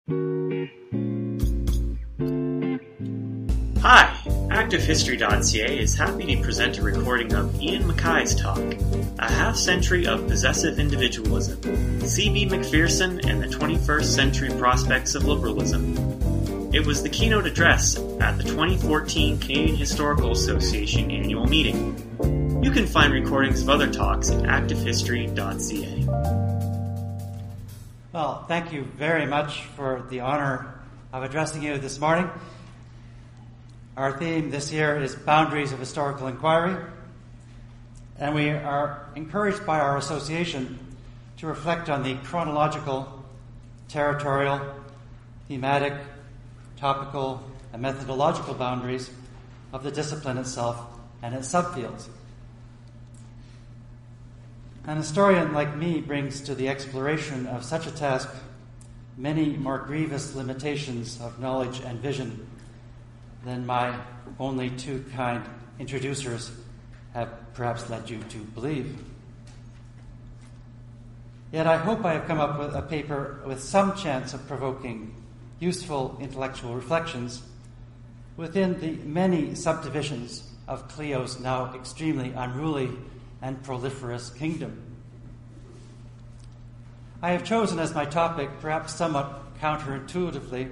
Hi, ActiveHistory.ca is happy to present a recording of Ian McKay's talk, A Half-Century of Possessive Individualism, C.B. Mcpherson and the 21st Century Prospects of Liberalism. It was the keynote address at the 2014 Canadian Historical Association annual meeting. You can find recordings of other talks at ActiveHistory.ca. Well, thank you very much for the honor of addressing you this morning. Our theme this year is Boundaries of Historical Inquiry, and we are encouraged by our association to reflect on the chronological, territorial, thematic, topical, and methodological boundaries of the discipline itself and its subfields. An historian like me brings to the exploration of such a task many more grievous limitations of knowledge and vision than my only two kind introducers have perhaps led you to believe. Yet I hope I have come up with a paper with some chance of provoking useful intellectual reflections within the many subdivisions of Clio's now extremely unruly and proliferous kingdom. I have chosen as my topic, perhaps somewhat counterintuitively,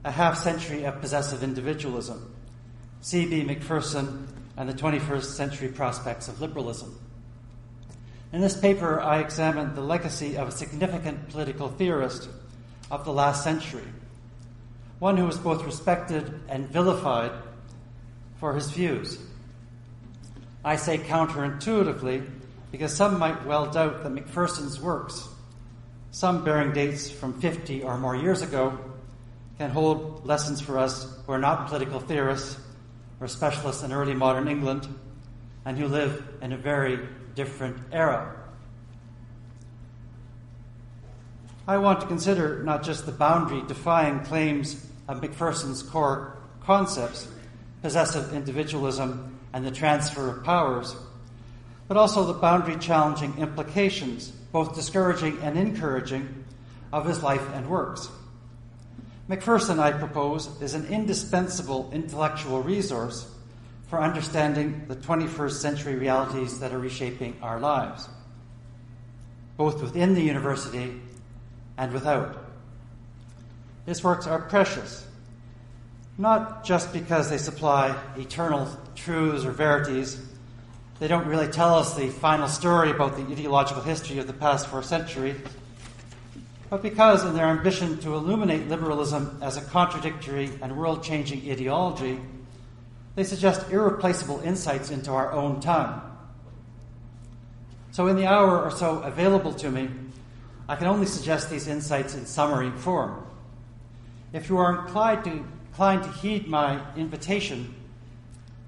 A Half-Century of Possessive Individualism, C.B. Mcpherson and the 21st Century Prospects of Liberalism. In this paper, I examined the legacy of a significant political theorist of the last century, one who was both respected and vilified for his views. I say counterintuitively because some might well doubt that Mcpherson's works, some bearing dates from 50 or more years ago, can hold lessons for us who are not political theorists or specialists in early modern England and who live in a very different era. I want to consider not just the boundary-defying claims of Mcpherson's core concepts, possessive individualism and the transfer of powers, but also the boundary-challenging implications, both discouraging and encouraging, of his life and works. Mcpherson, I propose, is an indispensable intellectual resource for understanding the 21st century realities that are reshaping our lives, both within the university and without. His works are precious, not just because they supply eternal truths or verities. They don't really tell us the final story about the ideological history of the past 4 centuries, but because in their ambition to illuminate liberalism as a contradictory and world-changing ideology, they suggest irreplaceable insights into our own time. So in the hour or so available to me, I can only suggest these insights in summary form. If you are inclined to heed my invitation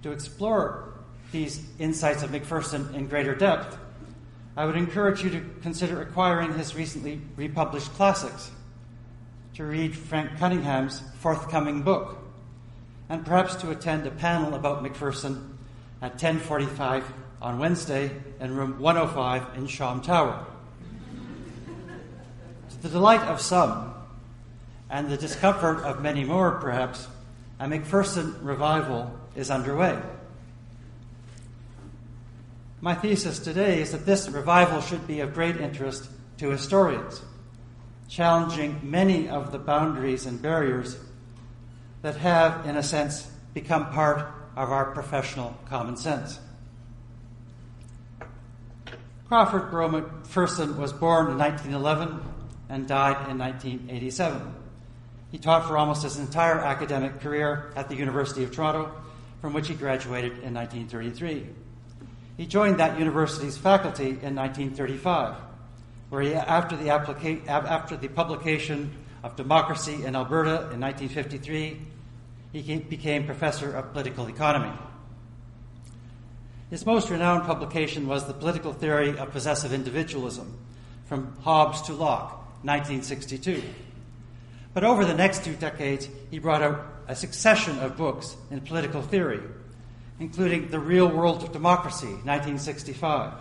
to explore these insights of Mcpherson in greater depth, I would encourage you to consider acquiring his recently republished classics, to read Frank Cunningham's forthcoming book, and perhaps to attend a panel about Mcpherson at 10:45 on Wednesday in room 105 in Sham Tower. To the delight of some, and the discomfort of many more perhaps, a Mcpherson revival is underway. My thesis today is that this revival should be of great interest to historians, challenging many of the boundaries and barriers that have, in a sense, become part of our professional common sense. Crawford Brough Mcpherson was born in 1911 and died in 1987. He taught for almost his entire academic career at the University of Toronto, from which he graduated in 1933. He joined that university's faculty in 1935, where he, after the publication of Democracy in Alberta in 1953, he became professor of political economy. His most renowned publication was The Political Theory of Possessive Individualism, From Hobbes to Locke, 1962. But over the next 2 decades, he brought out a succession of books in political theory, including The Real World of Democracy, 1965,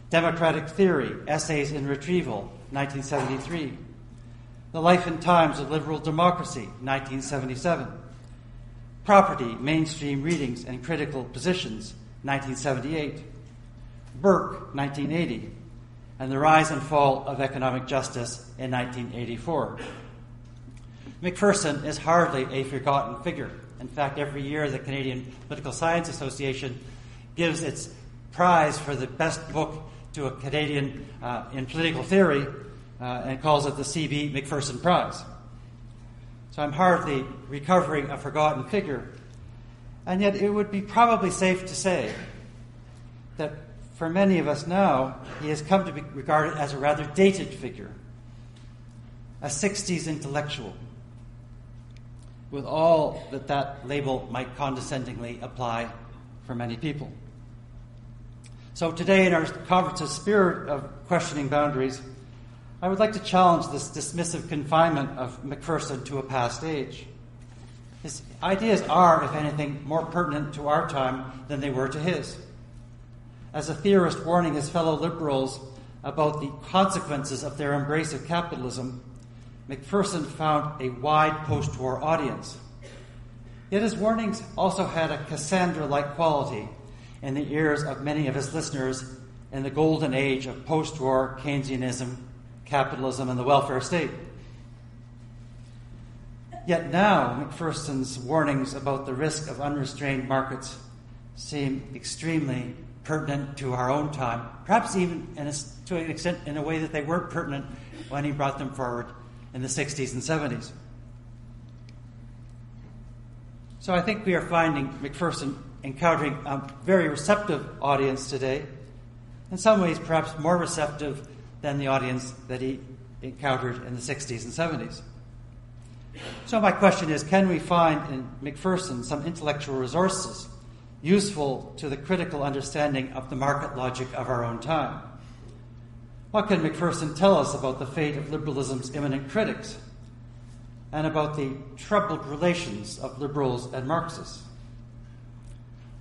Democratic Theory, Essays in Retrieval, 1973, The Life and Times of Liberal Democracy, 1977. Property, Mainstream Readings and Critical Positions, 1978. Burke, 1980. And The Rise and Fall of Economic Justice in 1984. Mcpherson is hardly a forgotten figure. In fact, every year the Canadian Political Science Association gives its prize for the best book to a Canadian in political theory and calls it the C.B. Mcpherson Prize. So I'm hardly recovering a forgotten figure. And yet it would be probably safe to say that for many of us now, he has come to be regarded as a rather dated figure, a 60s intellectual, with all that label might condescendingly apply for many people. So today, in our conference's spirit of questioning boundaries, I would like to challenge this dismissive confinement of Mcpherson to a past age. His ideas are, if anything, more pertinent to our time than they were to his. As a theorist warning his fellow liberals about the consequences of their embrace of capitalism, Mcpherson found a wide post-war audience. Yet his warnings also had a Cassandra-like quality in the ears of many of his listeners in the golden age of post-war Keynesianism, capitalism, and the welfare state. Yet now, Mcpherson's warnings about the risk of unrestrained markets seem extremely pertinent to our own time, perhaps even to an extent in a way that they weren't pertinent when he brought them forward in the 60s and 70s. So I think we are finding Mcpherson encountering a very receptive audience today, in some ways perhaps more receptive than the audience that he encountered in the 60s and 70s. So my question is, can we find in Mcpherson some intellectual resources useful to the critical understanding of the market logic of our own time? What can Mcpherson tell us about the fate of liberalism's imminent critics and about the troubled relations of liberals and Marxists?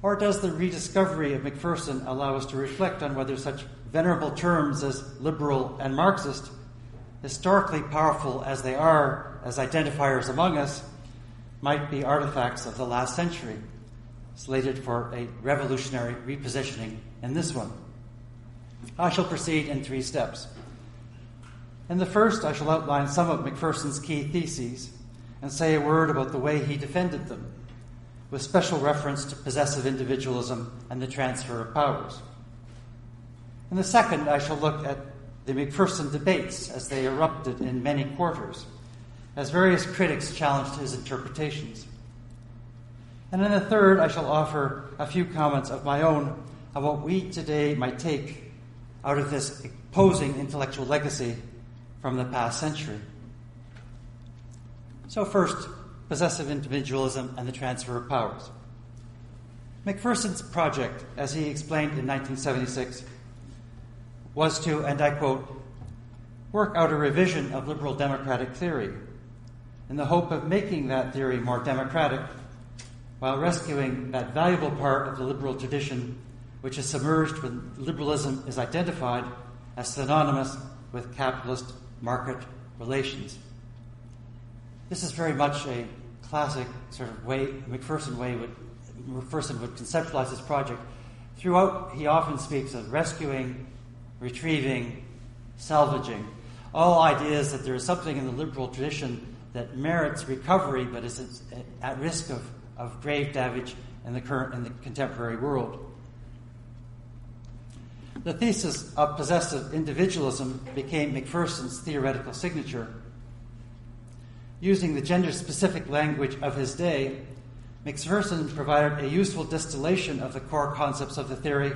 Or does the rediscovery of Mcpherson allow us to reflect on whether such venerable terms as liberal and Marxist, historically powerful as they are as identifiers among us, might be artifacts of the last century, slated for a revolutionary repositioning in this one? I shall proceed in 3 steps. In the first, I shall outline some of Mcpherson's key theses and say a word about the way he defended them, with special reference to possessive individualism and the transfer of powers. In the second, I shall look at the Mcpherson debates as they erupted in many quarters, as various critics challenged his interpretations. And in the third, I shall offer a few comments of my own on what we today might take out of this opposing intellectual legacy from the past century. So first, possessive individualism and the transfer of powers. Mcpherson's project, as he explained in 1976, was to, and I quote, work out a revision of liberal democratic theory in the hope of making that theory more democratic while rescuing that valuable part of the liberal tradition which is submerged when liberalism is identified as synonymous with capitalist market relations. This is very much a classic sort of way Mcpherson would conceptualize this project. Throughout, he often speaks of rescuing, retrieving, salvaging, all ideas that there is something in the liberal tradition that merits recovery but is at risk of grave damage in the contemporary world. The thesis of possessive individualism became Mcpherson's theoretical signature. Using the gender-specific language of his day, Mcpherson provided a useful distillation of the core concepts of the theory,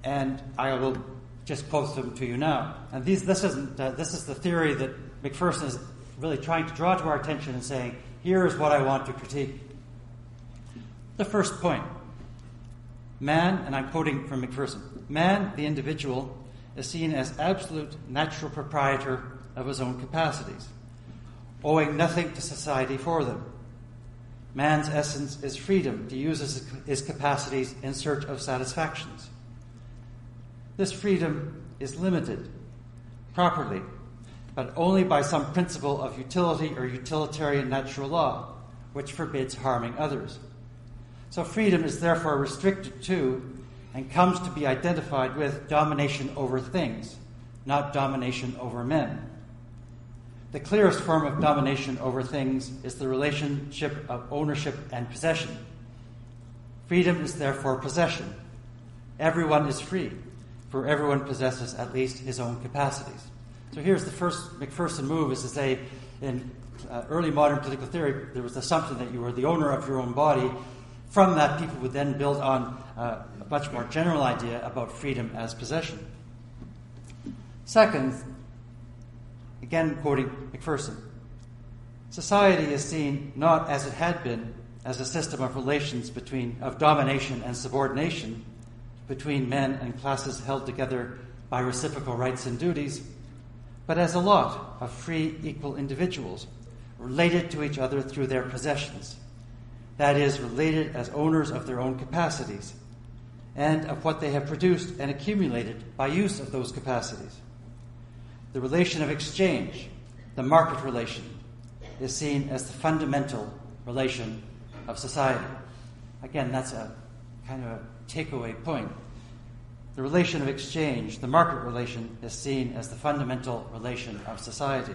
and I will just quote them to you now. And this is the theory that Mcpherson is really trying to draw to our attention and saying, here is what I want to critique. The first point. Man, and I'm quoting from Mcpherson, man, the individual, is seen as absolute natural proprietor of his own capacities, owing nothing to society for them. Man's essence is freedom to use his capacities in search of satisfactions. This freedom is limited, properly, but only by some principle of utility or utilitarian natural law, which forbids harming others. So freedom is therefore restricted to and comes to be identified with domination over things, not domination over men. The clearest form of domination over things is the relationship of ownership and possession. Freedom is therefore possession. Everyone is free, for everyone possesses at least his own capacities. So here's the first Mcpherson move, is to say, in early modern political theory, there was the assumption that you were the owner of your own body. From that, people would then build on a much more general idea about freedom as possession. Second, again quoting Mcpherson, society is seen not as it had been, as a system of relations of domination and subordination between men and classes held together by reciprocal rights and duties, but as a lot of free, equal individuals related to each other through their possessions, that is, related as owners of their own capacities and of what they have produced and accumulated by use of those capacities. The relation of exchange, the market relation, is seen as the fundamental relation of society. Again, that's a kind of a takeaway point. The relation of exchange, the market relation, is seen as the fundamental relation of society.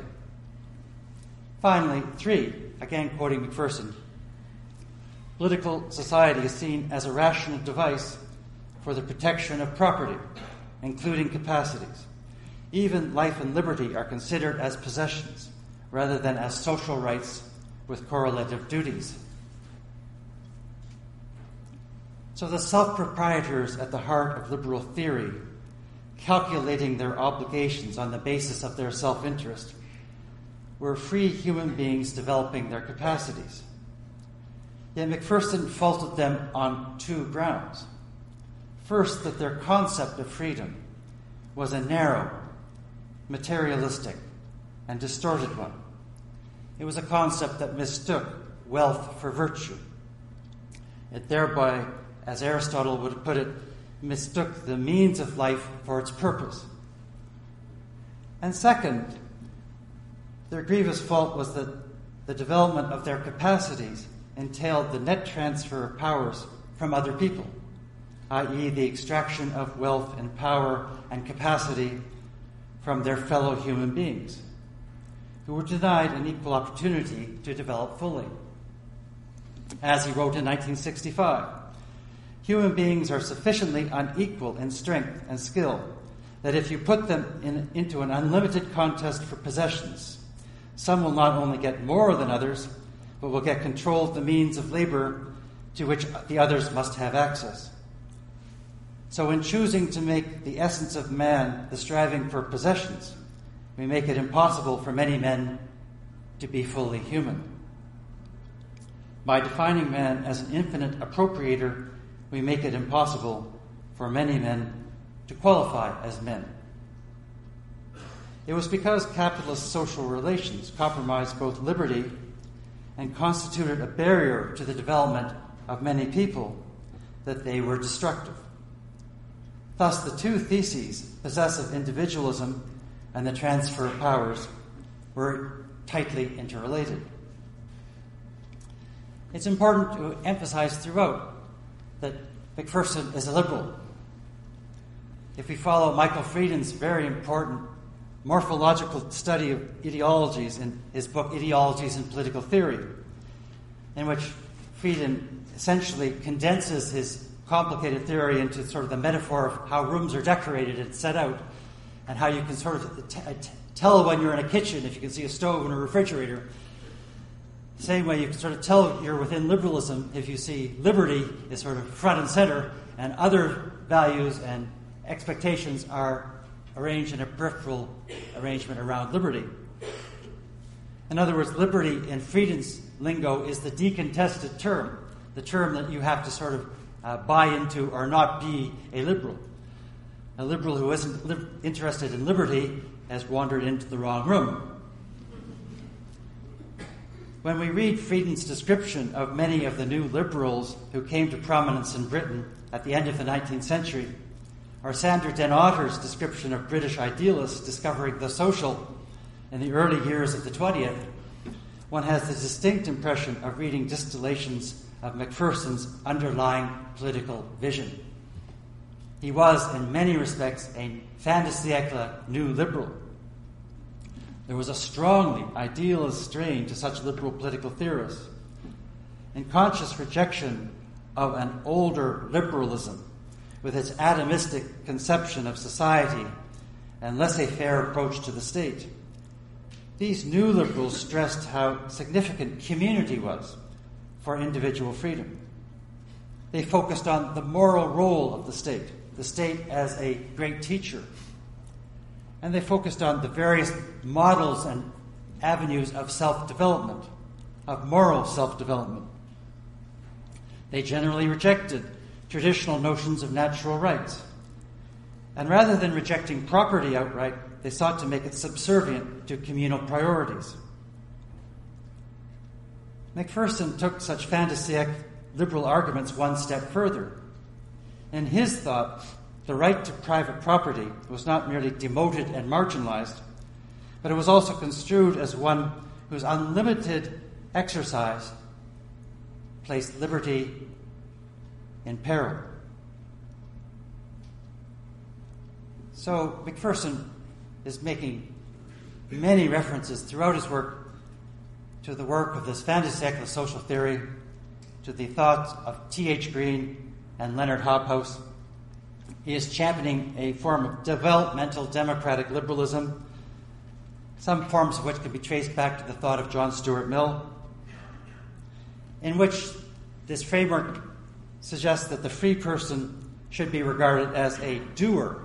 Finally, 3, again quoting Mcpherson, political society is seen as a rational device for the protection of property, including capacities. Even life and liberty are considered as possessions rather than as social rights with correlative duties. So the self-proprietors at the heart of liberal theory, calculating their obligations on the basis of their self-interest, were free human beings developing their capacities. Yet Mcpherson faulted them on 2 grounds. First, that their concept of freedom was a narrow, materialistic, and distorted one. It was a concept that mistook wealth for virtue. It thereby, as Aristotle would put it, mistook the means of life for its purpose. And second, their grievous fault was that the development of their capacities entailed the net transfer of powers from other people, i.e. the extraction of wealth and power and capacity from their fellow human beings, who were denied an equal opportunity to develop fully. As he wrote in 1965, human beings are sufficiently unequal in strength and skill that if you put them into an unlimited contest for possessions, some will not only get more than others, but will get control of the means of labor to which the others must have access. So in choosing to make the essence of man the striving for possessions, we make it impossible for many men to be fully human. By defining man as an infinite appropriator, we make it impossible for many men to qualify as men. It was because capitalist social relations compromised both liberty and constituted a barrier to the development of many people that they were destructive. Thus, the 2 theses, possessive individualism and the transfer of powers, were tightly interrelated. It's important to emphasize throughout that Mcpherson is a liberal. If we follow Michael Frieden's very important morphological study of ideologies in his book Ideologies in Political Theory, in which Frieden essentially condenses his complicated theory into sort of the metaphor of how rooms are decorated and set out, and how you can sort of tell when you're in a kitchen if you can see a stove and a refrigerator. The same way you can sort of tell you're within liberalism if you see liberty is sort of front and center, and other values and expectations are arranged in a peripheral arrangement around liberty. In other words, liberty in Frieden's lingo is the decontested term, the term that you have to sort of buy into or not be a liberal. A liberal who isn't interested in liberty has wandered into the wrong room. When we read Frieden's description of many of the new liberals who came to prominence in Britain at the end of the 19th century, or Sandra Den Otter's description of British idealists discovering the social, in the early years of the 20th, one has the distinct impression of reading distillations of Macpherson's underlying political vision. He was, in many respects, a fin de siècle new liberal. There was a strongly idealist strain to such liberal political theorists, in conscious rejection of an older liberalism with its atomistic conception of society and laissez-faire approach to the state. These new liberals stressed how significant community was for individual freedom. They focused on the moral role of the state as a great teacher. And they focused on the various models and avenues of self-development, of moral self-development. They generally rejected traditional notions of natural rights. And rather than rejecting property outright, they sought to make it subservient to communal priorities. Mcpherson took such fin de siècle liberal arguments one step further. In his thought, the right to private property was not merely demoted and marginalized, but it was also construed as one whose unlimited exercise placed liberty in peril. So Mcpherson is making many references throughout his work to the work of this fin de siècle social theory, to the thoughts of T.H. Green and Leonard Hobhouse. He is championing a form of developmental democratic liberalism, some forms of which can be traced back to the thought of John Stuart Mill, in which this framework suggests that the free person should be regarded as a doer,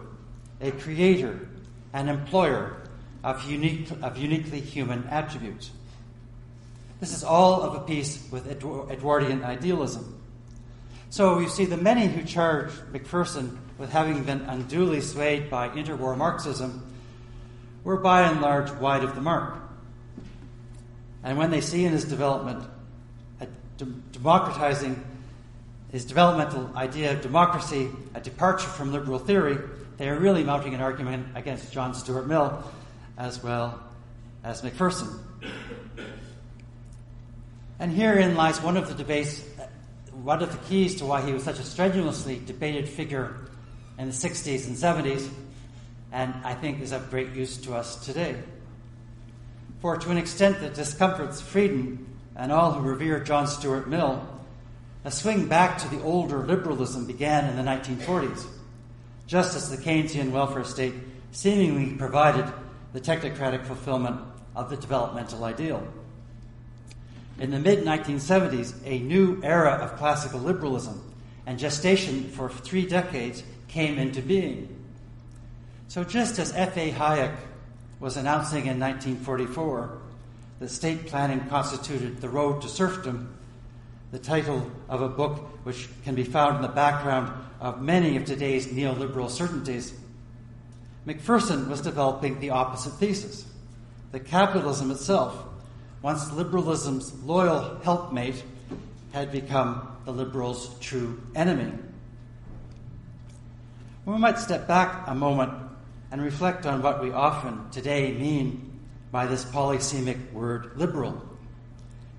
a creator, an employer of uniquely human attributes. This is all of a piece with Edwardian idealism. So you see, the many who charge Mcpherson with having been unduly swayed by interwar Marxism were by and large wide of the mark. And when they see in his development democratizing his developmental idea of democracy, a departure from liberal theory, they are really mounting an argument against John Stuart Mill as well as Mcpherson. And herein lies one of the keys to why he was such a strenuously debated figure in the 60s and 70s, and I think is of great use to us today. For to an extent that discomforts Frieden and all who revere John Stuart Mill, a swing back to the older liberalism began in the 1940s, just as the Keynesian welfare state seemingly provided the technocratic fulfillment of the developmental ideal. In the mid-1970s, a new era of classical liberalism and gestation for 3 decades came into being. So just as F.A. Hayek was announcing in 1944 that state planning constituted the road to serfdom, the title of a book which can be found in the background of many of today's neoliberal certainties, Mcpherson was developing the opposite thesis, that capitalism itself, once liberalism's loyal helpmate, had become the liberals' true enemy. We might step back a moment and reflect on what we often today mean by this polysemic word liberal.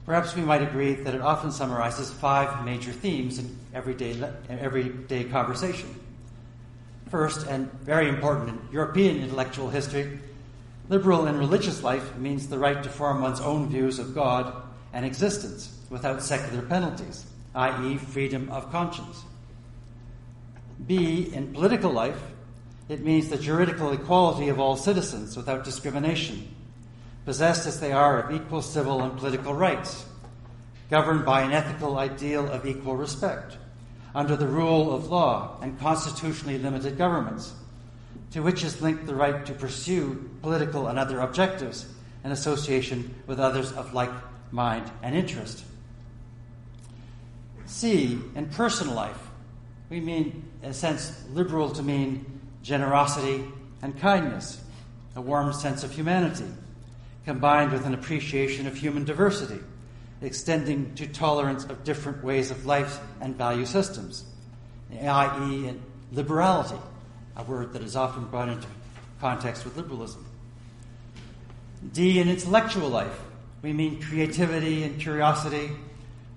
Perhaps we might agree that it often summarizes 5 major themes in everyday conversation. First, and very important in European intellectual history, liberal in religious life means the right to form one's own views of God and existence without secular penalties, i.e. freedom of conscience. B, in political life, it means the juridical equality of all citizens without discrimination, possessed as they are of equal civil and political rights, governed by an ethical ideal of equal respect, under the rule of law and constitutionally limited governments, to which is linked the right to pursue political and other objectives in association with others of like mind and interest. C, in personal life, we mean, in a sense, liberal to mean generosity and kindness, a warm sense of humanity, combined with an appreciation of human diversity, extending to tolerance of different ways of life and value systems, i.e. in liberality, a word that is often brought into context with liberalism. D, in intellectual life, we mean creativity and curiosity,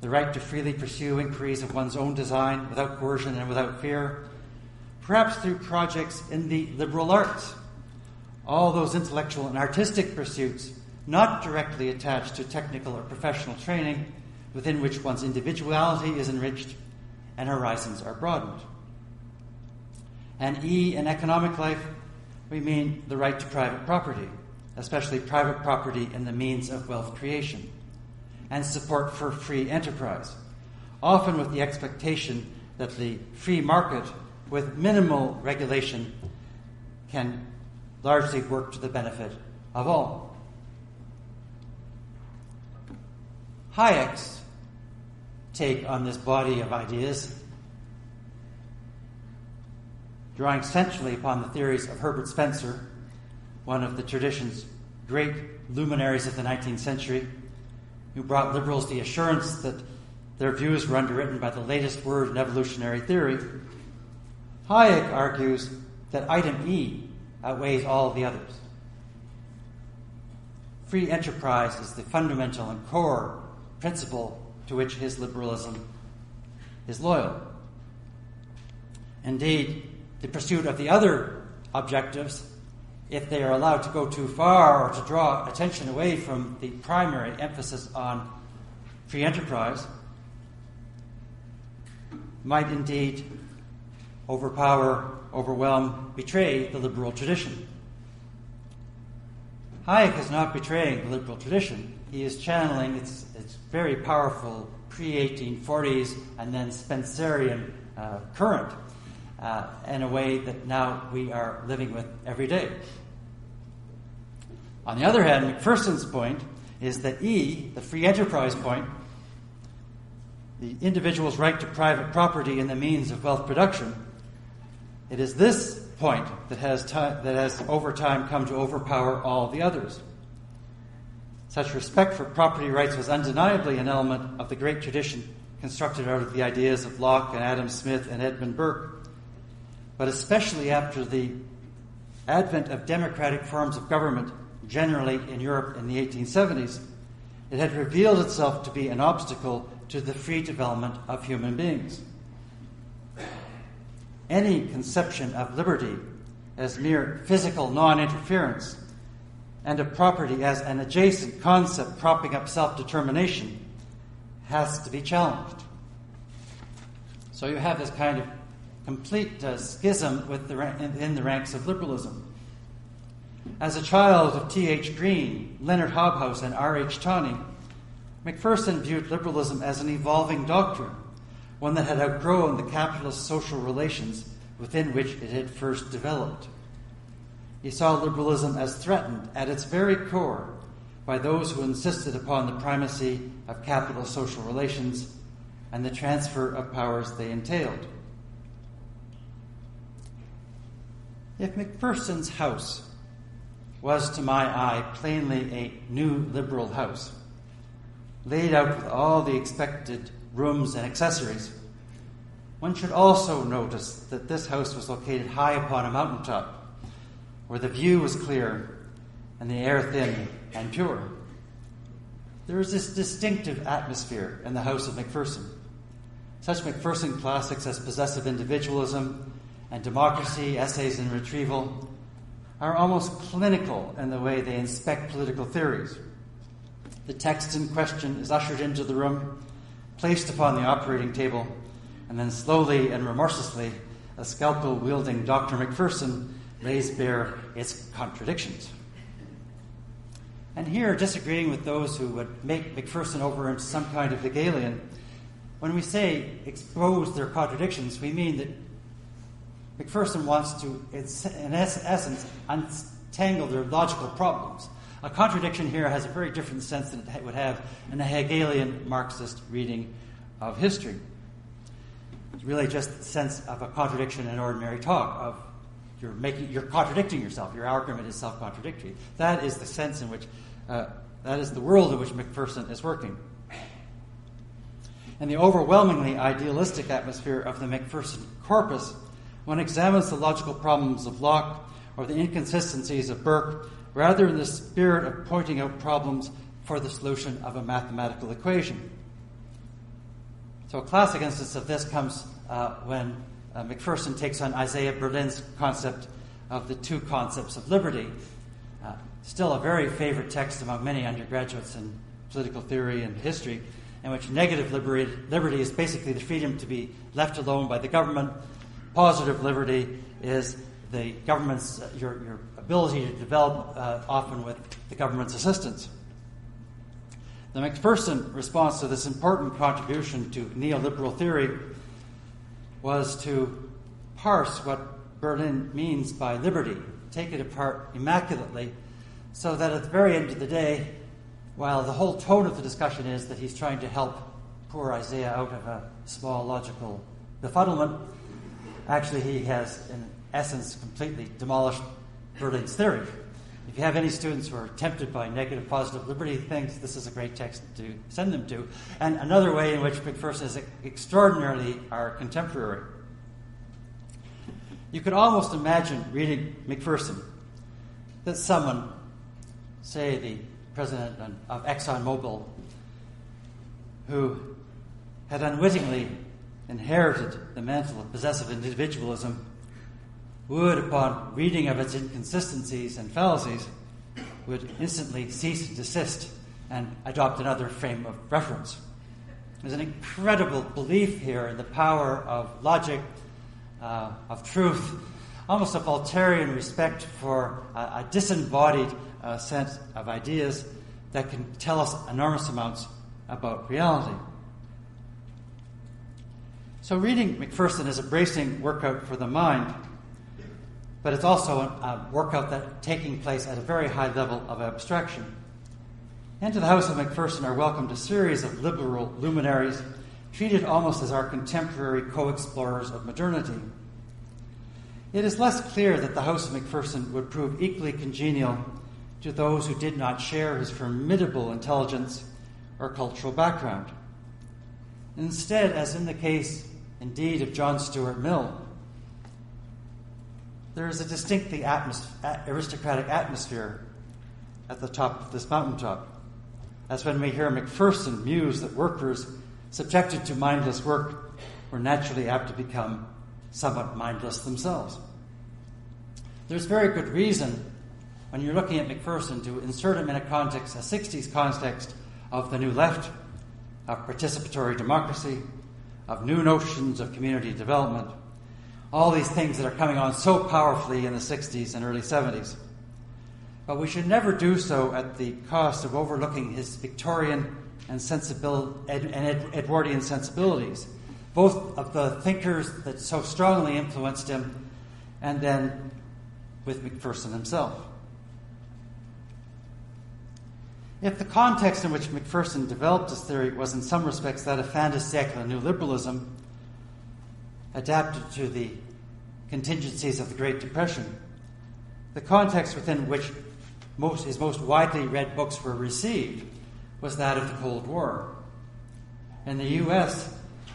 the right to freely pursue inquiries of one's own design without coercion and without fear, perhaps through projects in the liberal arts. All those intellectual and artistic pursuits not directly attached to technical or professional training, within which one's individuality is enriched and horizons are broadened. And E, in economic life, we mean the right to private property, especially private property in the means of wealth creation, and support for free enterprise, often with the expectation that the free market, with minimal regulation, can largely work to the benefit of all. Hayek's take on this body of ideas, drawing centrally upon the theories of Herbert Spencer, one of the tradition's great luminaries of the 19th century, who brought liberals the assurance that their views were underwritten by the latest word in evolutionary theory. Hayek argues that item E outweighs all the others. Free enterprise is the fundamental and core principle to which his liberalism is loyal. Indeed, the pursuit of the other objectives, if they are allowed to go too far or to draw attention away from the primary emphasis on free enterprise, might indeed overpower, overwhelm, betray the liberal tradition. Hayek is not betraying the liberal tradition. He is channeling its very powerful pre-1840s and then Spencerian current in a way that now we are living with every day. On the other hand, Mcpherson's point is that E, the free enterprise point, the individual's right to private property in the means of wealth production, it is this point that has over time come to overpower all the others. Such respect for property rights was undeniably an element of the great tradition constructed out of the ideas of Locke and Adam Smith and Edmund Burke. But especially after the advent of democratic forms of government, generally in Europe in the 1870s, it had revealed itself to be an obstacle to the free development of human beings. Any conception of liberty as mere physical non-interference and of property as an adjacent concept propping up self-determination has to be challenged. So you have this kind of complete schism in the ranks of liberalism. As a child of T.H. Green, Leonard Hobhouse, and R.H. Tawney, Mcpherson viewed liberalism as an evolving doctrine, one that had outgrown the capitalist social relations within which it had first developed. He saw liberalism as threatened at its very core by those who insisted upon the primacy of capitalist social relations and the transfer of powers they entailed. If Mcpherson's house was, to my eye, plainly a new liberal house, laid out with all the expected rooms and accessories, one should also notice that this house was located high upon a mountaintop, where the view was clear and the air thin and pure. There is this distinctive atmosphere in the house of Mcpherson. Such Mcpherson classics as Possessive Individualism and Democracy, Essays in Retrieval are almost clinical in the way they inspect political theories. The text in question is ushered into the room, placed upon the operating table, and then slowly and remorselessly, a scalpel-wielding Dr. Mcpherson lays bare its contradictions. And here, disagreeing with those who would make Mcpherson over into some kind of Hegelian, when we say expose their contradictions, we mean that Mcpherson wants to, in essence, untangle their logical problems. A contradiction here has a very different sense than it would have in a Hegelian Marxist reading of history. It's really just the sense of a contradiction in ordinary talk, of you're contradicting yourself. Your argument is self-contradictory. That is the sense in which, that is the world in which Mcpherson is working. In the overwhelmingly idealistic atmosphere of the Mcpherson corpus, one examines the logical problems of Locke or the inconsistencies of Burke rather in the spirit of pointing out problems for the solution of a mathematical equation. So a classic instance of this comes when Mcpherson takes on Isaiah Berlin's concept of the two concepts of liberty. Still a very favorite text among many undergraduates in political theory and history, in which negative liberty is basically the freedom to be left alone by the government. Positive liberty is the government's your ability to develop, often with the government's assistance. The Mcpherson response to this important contribution to neoliberal theory was to parse what Berlin means by liberty, take it apart immaculately, so that at the very end of the day, while the whole tone of the discussion is that he's trying to help poor Isaiah out of a small logical befuddlement, actually he has, in essence, completely demolished Berlin's theory. If you have any students who are tempted by negative positive liberty things, this is a great text to send them to. And another way in which Mcpherson is extraordinarily our contemporary. You could almost imagine reading Mcpherson that someone, say the president of ExxonMobil, who had unwittingly inherited the mantle of possessive individualism, would, upon reading of its inconsistencies and fallacies, would instantly cease and desist and adopt another frame of reference. There's an incredible belief here in the power of logic, of truth, almost a Voltairean respect for a disembodied set of ideas that can tell us enormous amounts about reality. So reading Mcpherson is a bracing workout for the mind, but it's also a workout that's taking place at a very high level of abstraction. Into the house of Mcpherson are welcomed a series of liberal luminaries treated almost as our contemporary co-explorers of modernity. It is less clear that the house of Mcpherson would prove equally congenial to those who did not share his formidable intelligence or cultural background. Instead, as in the case, indeed, of John Stuart Mill, there is a distinctly aristocratic atmosphere at the top of this mountaintop, as when we hear Mcpherson muse that workers subjected to mindless work were naturally apt to become somewhat mindless themselves. There's very good reason, when you're looking at Mcpherson, to insert him in a context, a 60s context of the New Left, of participatory democracy, of new notions of community development, all these things that are coming on so powerfully in the 60s and early 70s. But we should never do so at the cost of overlooking his Victorian and Edwardian sensibilities, both of the thinkers that so strongly influenced him, and then with Mcpherson himself. If the context in which Mcpherson developed his theory was in some respects that of fin de siècle neoliberalism, adapted to the contingencies of the Great Depression, the context within which his most widely read books were received was that of the Cold War. In the U.S.,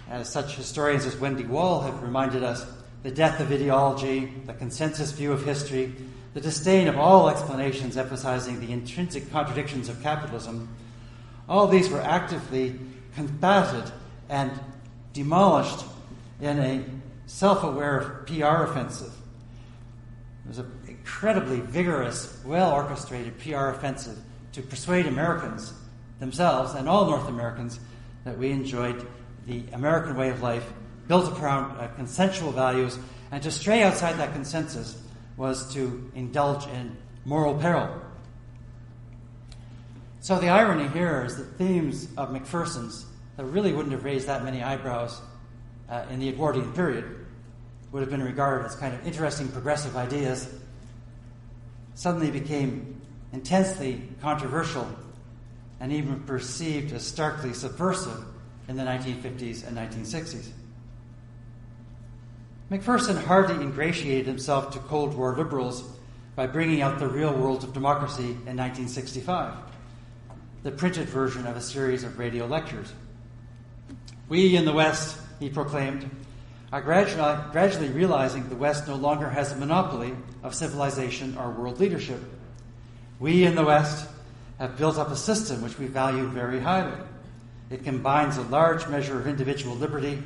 as such historians as Wendy Wall have reminded us, the death of ideology, the consensus view of history, the disdain of all explanations emphasizing the intrinsic contradictions of capitalism, all these were actively combated and demolished in a self-aware PR offensive. It was an incredibly vigorous, well-orchestrated PR offensive to persuade Americans themselves and all North Americans that we enjoyed the American way of life built around consensual values, and to stray outside that consensus was to indulge in moral peril. So the irony here is that themes of Mcpherson's that really wouldn't have raised that many eyebrows in the Edwardian period, would have been regarded as kind of interesting progressive ideas, suddenly became intensely controversial and even perceived as starkly subversive in the 1950s and 1960s. Mcpherson hardly ingratiated himself to Cold War liberals by bringing out The Real World of Democracy in 1965, the printed version of a series of radio lectures. We in the West, he proclaimed, are gradually realizing the West no longer has a monopoly of civilization or world leadership. We in the West have built up a system which we value very highly. It combines a large measure of individual liberty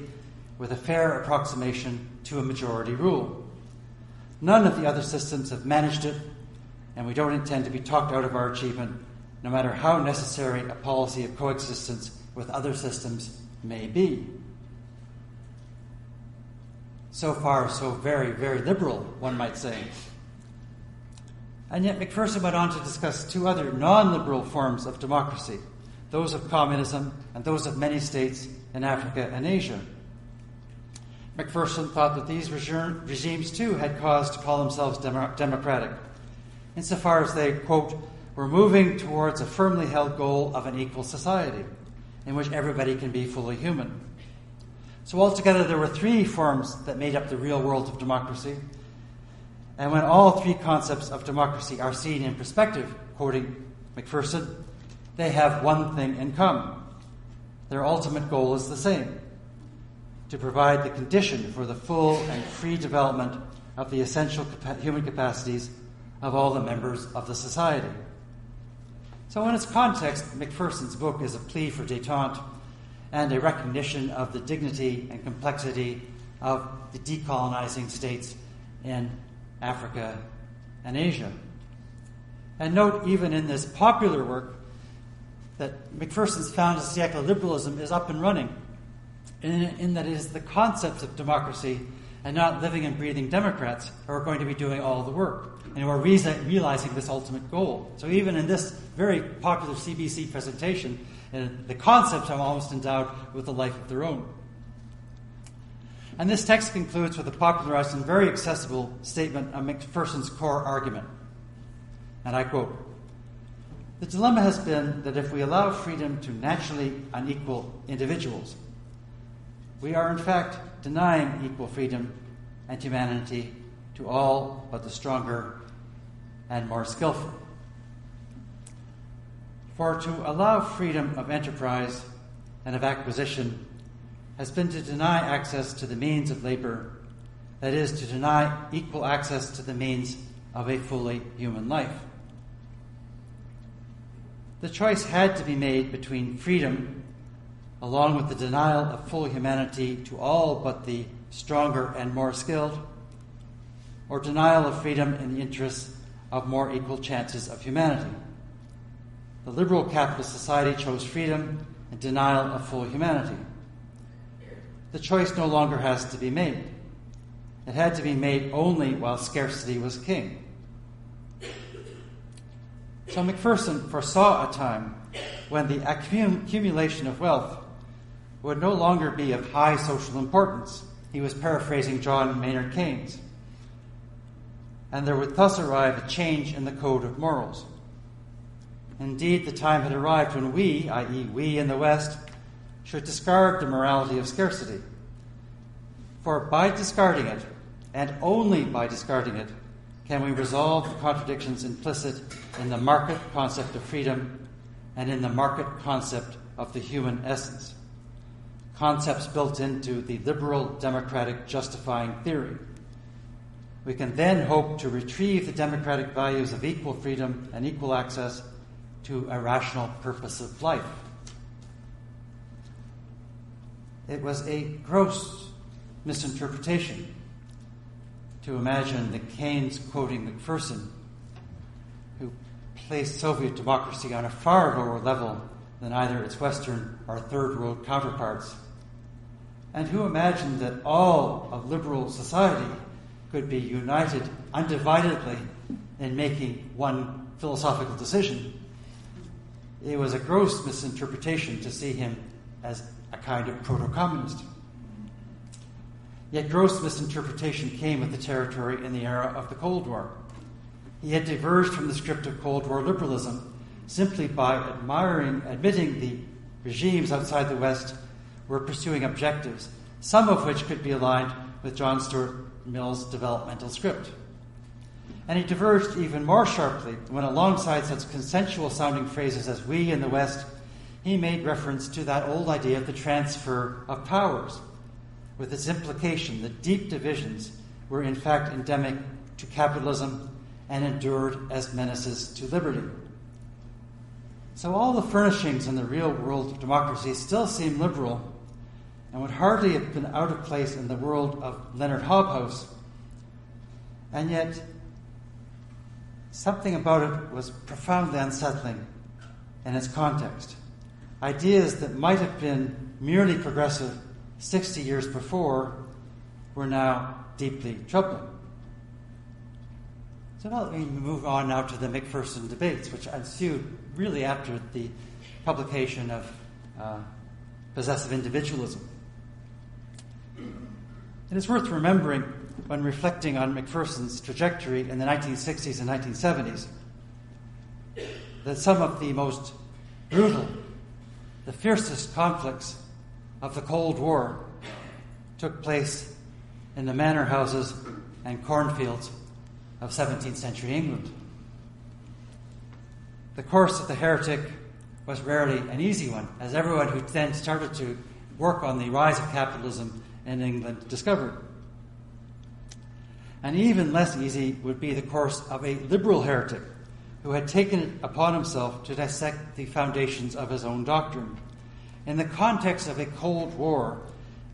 with a fair approximation to a majority rule. None of the other systems have managed it, and we don't intend to be talked out of our achievement, no matter how necessary a policy of coexistence with other systems may be. So far, so very, very liberal, one might say. And yet Mcpherson went on to discuss two other non-liberal forms of democracy, those of communism and those of many states in Africa and Asia. Mcpherson thought that these regimes too had cause to call themselves democratic, insofar as they, quote, were moving towards a firmly held goal of an equal society in which everybody can be fully human. So altogether there were three forms that made up the real world of democracy. And when all three concepts of democracy are seen in perspective, quoting Mcpherson, they have one thing in common. Their ultimate goal is the same: to provide the condition for the full and free development of the essential human capacities of all the members of the society. So in its context, Mcpherson's book is a plea for détente and a recognition of the dignity and complexity of the decolonizing states in Africa and Asia. And note, even in this popular work, that Mcpherson's found Secular Liberalism is up and running, in that it is the concepts of democracy and not living and breathing Democrats who are going to be doing all the work and who are realizing this ultimate goal. So even in this very popular CBC presentation, the concepts are almost endowed with a life of their own. And this text concludes with a popularized and very accessible statement of Mcpherson's core argument. And I quote, "The dilemma has been that if we allow freedom to naturally unequal individuals, we are in fact denying equal freedom and humanity to all but the stronger and more skillful. For to allow freedom of enterprise and of acquisition has been to deny access to the means of labor, that is, to deny equal access to the means of a fully human life. The choice had to be made between freedom, along with the denial of full humanity to all but the stronger and more skilled, or denial of freedom in the interests of more equal chances of humanity. The liberal capitalist society chose freedom and denial of full humanity. The choice no longer has to be made. It had to be made only while scarcity was king." So Mcpherson foresaw a time when the accumulation of wealth would no longer be of high social importance. He was paraphrasing John Maynard Keynes. And there would thus arrive a change in the code of morals. Indeed, the time had arrived when we, i.e. we in the West, should discard the morality of scarcity. For by discarding it, and only by discarding it, can we resolve the contradictions implicit in the market concept of freedom and in the market concept of the human essence, concepts built into the liberal democratic justifying theory. We can then hope to retrieve the democratic values of equal freedom and equal access to a rational purpose of life. It was a gross misinterpretation to imagine that Keynes quoting Mcpherson, who placed Soviet democracy on a far lower level than either its Western or Third World counterparts, and who imagined that all of liberal society could be united undividedly in making one philosophical decision. It was a gross misinterpretation to see him as a kind of proto-communist. Yet gross misinterpretation came with the territory in the era of the Cold War. He had diverged from the script of Cold War liberalism simply by admitting the regimes outside the West were pursuing objectives, some of which could be aligned with John Stuart Mill's developmental script. And he diverged even more sharply when, alongside such consensual-sounding phrases as "we" in the West, he made reference to that old idea of the transfer of powers, with its implication that deep divisions were in fact endemic to capitalism and endured as menaces to liberty. So all the furnishings in the real world of democracy still seem liberal and would hardly have been out of place in the world of Leonard Hobhouse. And yet, something about it was profoundly unsettling in its context. Ideas that might have been merely progressive 60 years before were now deeply troubling. So now let me move on now to the Mcpherson Debates, which ensued really after the publication of Possessive Individualism. It is worth remembering, when reflecting on Mcpherson's trajectory in the 1960s and 1970s, that some of the most brutal, the fiercest conflicts of the Cold War took place in the manor houses and cornfields of 17th century England. The course of the heretic was rarely an easy one, as everyone who then started to work on the rise of capitalism in England discovered. And even less easy would be the course of a liberal heretic who had taken it upon himself to dissect the foundations of his own doctrine in the context of a Cold War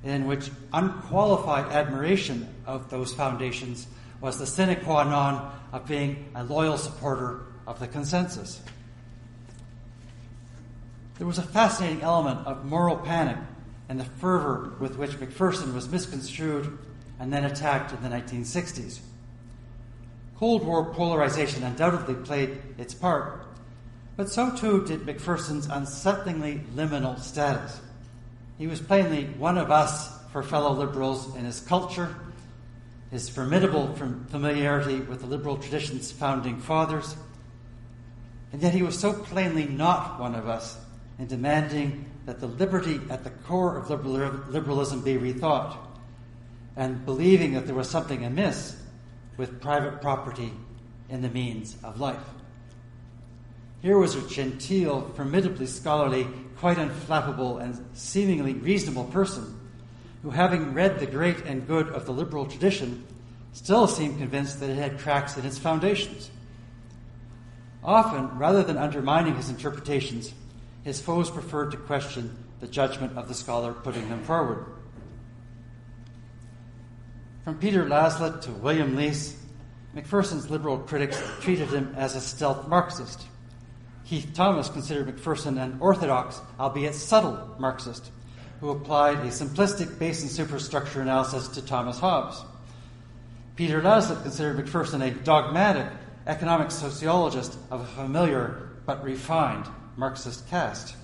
in which unqualified admiration of those foundations was the sine qua non of being a loyal supporter of the consensus. There was a fascinating element of moral panic and the fervor with which Mcpherson was misconstrued and then attacked in the 1960s. Cold War polarization undoubtedly played its part, but so too did Mcpherson's unsettlingly liminal status. He was plainly one of us for fellow liberals in his culture, his formidable familiarity with the liberal tradition's founding fathers, and yet he was so plainly not one of us in demanding that the liberty at the core of liberalism be rethought, and believing that there was something amiss with private property in the means of life. Here was a genteel, formidably scholarly, quite unflappable, and seemingly reasonable person who, having read the great and good of the liberal tradition, still seemed convinced that it had cracks in its foundations. Often, rather than undermining his interpretations, his foes preferred to question the judgment of the scholar putting them forward. From Peter Laslett to William Leese, Mcpherson's liberal critics treated him as a stealth Marxist. Keith Thomas considered Mcpherson an orthodox, albeit subtle, Marxist, who applied a simplistic base and superstructure analysis to Thomas Hobbes. Peter Laslett considered Mcpherson a dogmatic economic sociologist of a familiar but refined Marxist cast.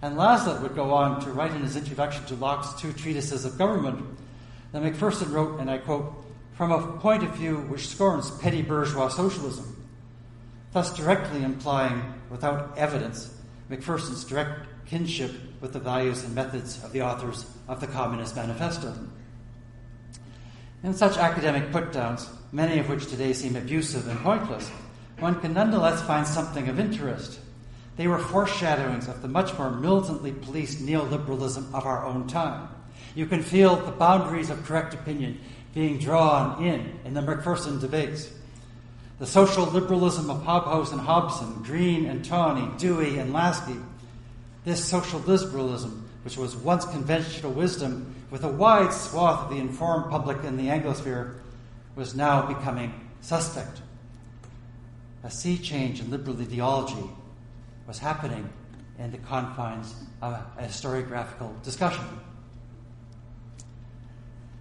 And Laslett would go on to write in his introduction to Locke's two treatises of government that Mcpherson wrote, and I quote, "from a point of view which scorns petty bourgeois socialism," thus directly implying, without evidence, Mcpherson's direct kinship with the values and methods of the authors of the Communist Manifesto. In such academic put-downs, many of which today seem abusive and pointless, one can nonetheless find something of interest. They were foreshadowings of the much more militantly policed neoliberalism of our own time. You can feel the boundaries of correct opinion being drawn in the Mcpherson Debates. The social liberalism of Hobhouse and Hobson, Green and Tawney, Dewey and Lasky. This social liberalism, which was once conventional wisdom with a wide swath of the informed public in the Anglosphere, was now becoming suspect. A sea change in liberal ideology was happening in the confines of a historiographical discussion.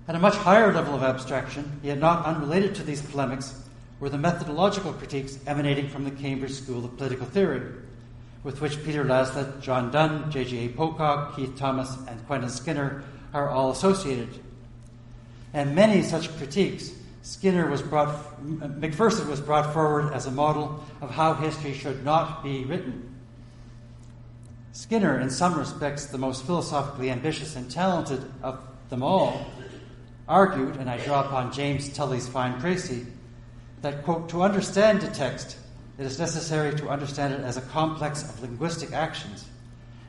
At a much higher level of abstraction, yet not unrelated to these polemics, were the methodological critiques emanating from the Cambridge School of Political Theory, with which Peter Laslett, John Donne, J.G.A. Pocock, Keith Thomas, and Quentin Skinner are all associated. And many such critiques, Mcpherson was brought forward as a model of how history should not be written. Skinner, in some respects the most philosophically ambitious and talented of them all, argued, and I draw upon James Tully's fine précis, that, quote, to understand a text, it is necessary to understand it as a complex of linguistic actions,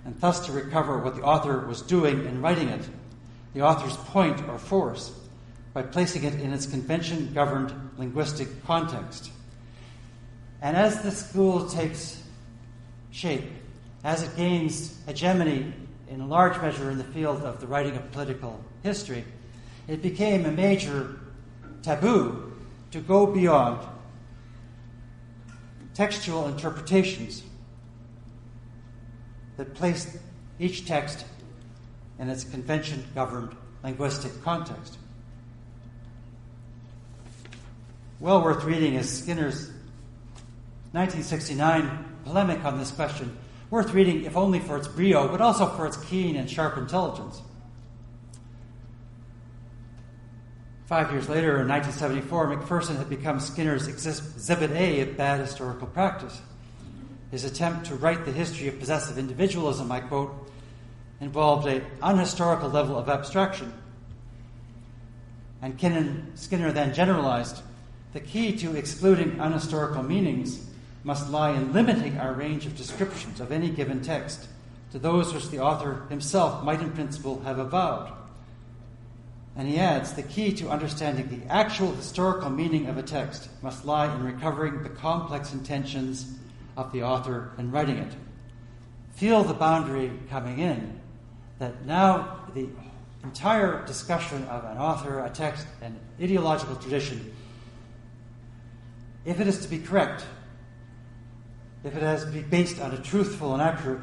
and thus to recover what the author was doing in writing it, the author's point or force, by placing it in its convention-governed linguistic context. And as the school takes shape, as it gains hegemony in a large measure in the field of the writing of political history, it became a major taboo to go beyond textual interpretations that placed each text in its convention-governed linguistic context. Well worth reading is Skinner's 1969 polemic on this question, worth reading if only for its brio, but also for its keen and sharp intelligence. 5 years later, in 1974, Mcpherson had become Skinner's Exhibit A of bad historical practice. His attempt to write the history of possessive individualism, I quote, involved an unhistorical level of abstraction. And Skinner then generalized, the key to excluding unhistorical meanings must lie in limiting our range of descriptions of any given text to those which the author himself might in principle have avowed. And he adds, the key to understanding the actual historical meaning of a text must lie in recovering the complex intentions of the author in writing it. Feel the boundary coming in, that now the entire discussion of an author, a text, an ideological tradition, if it is to be correct, if it has to be based on a truthful and accurate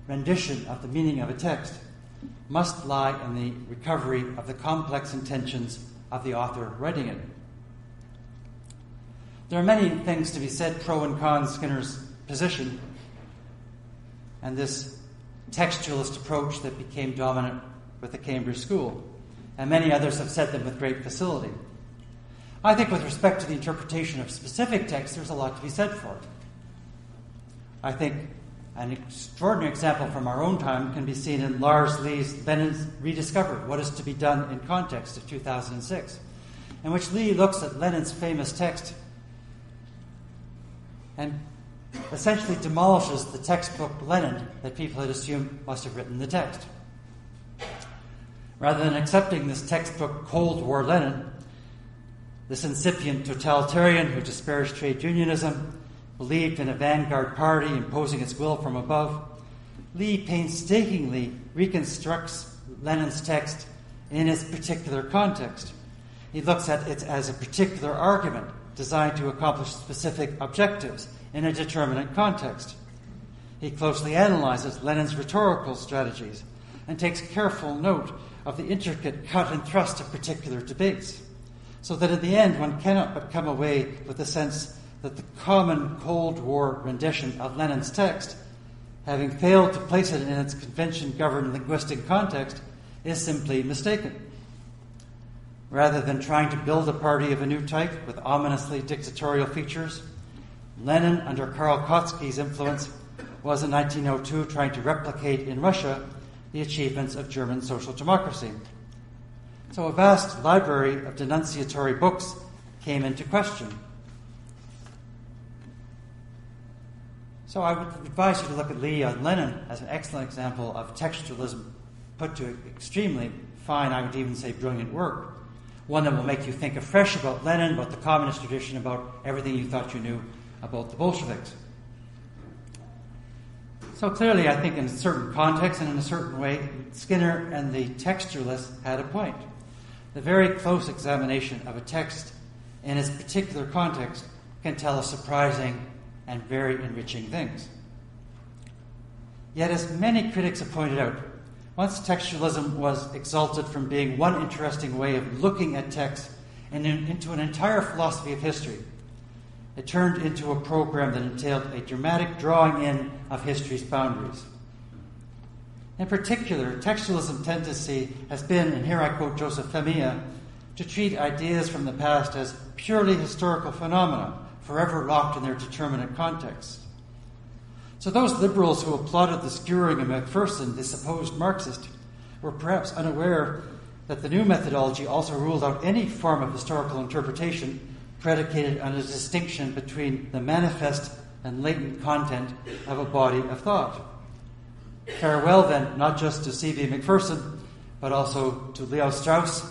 rendition of the meaning of a text, must lie in the recovery of the complex intentions of the author writing it. There are many things to be said pro and con Skinner's position and this textualist approach that became dominant with the Cambridge School, and many others have said them with great facility. I think with respect to the interpretation of specific texts, there's a lot to be said for it. I think an extraordinary example from our own time can be seen in Lars Lee's Lenin's Rediscovered, What is to be Done in Context of 2006, in which Lee looks at Lenin's famous text and essentially demolishes the textbook Lenin that people had assumed must have written the text. Rather than accepting this textbook Cold War Lenin, this incipient totalitarian who disparaged trade unionism, believed in a vanguard party imposing its will from above, Lee painstakingly reconstructs Lenin's text in its particular context. He looks at it as a particular argument designed to accomplish specific objectives in a determinate context. He closely analyzes Lenin's rhetorical strategies and takes careful note of the intricate cut and thrust of particular debates, so that in the end one cannot but come away with the sense that the common Cold War rendition of Lenin's text, having failed to place it in its convention-governed linguistic context, is simply mistaken. Rather than trying to build a party of a new type with ominously dictatorial features, Lenin, under Karl Kautsky's influence, was in 1902 trying to replicate in Russia the achievements of German social democracy. So a vast library of denunciatory books came into question. So I would advise you to look at Lee on Lenin as an excellent example of textualism put to extremely fine, I would even say brilliant work. One that will make you think afresh about Lenin, about the communist tradition, about everything you thought you knew about the Bolsheviks. So clearly, I think in a certain context and in a certain way, Skinner and the textualists had a point. The very close examination of a text in its particular context can tell us surprising and very enriching things. Yet, as many critics have pointed out, once textualism was exalted from being one interesting way of looking at text and into an entire philosophy of history, it turned into a program that entailed a dramatic drawing in of history's boundaries. In particular, textualism tendency has been, and here I quote Joseph Femia, to treat ideas from the past as purely historical phenomena, forever locked in their determinate contexts. So those liberals who applauded the skewering of Macpherson, the supposed Marxist, were perhaps unaware that the new methodology also ruled out any form of historical interpretation predicated on a distinction between the manifest and latent content of a body of thought. Farewell, then, not just to C.B. Mcpherson, but also to Leo Strauss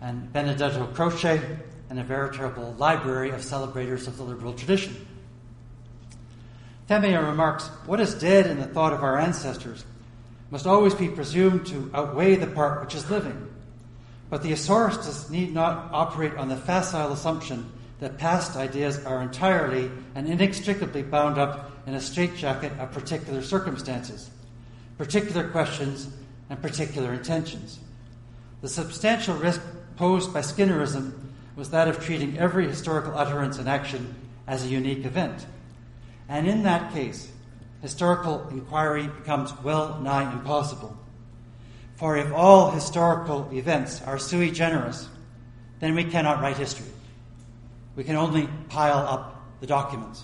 and Benedetto Croce, and a veritable library of celebrators of the liberal tradition. Temia remarks, "What is dead in the thought of our ancestors must always be presumed to outweigh the part which is living. But the asaurists need not operate on the facile assumption that past ideas are entirely and inextricably bound up in a straitjacket of particular circumstances, particular questions, and particular intentions. The substantial risk posed by Skinnerism was that of treating every historical utterance and action as a unique event. And in that case, historical inquiry becomes well nigh impossible. For if all historical events are sui generis, then we cannot write history. We can only pile up the documents."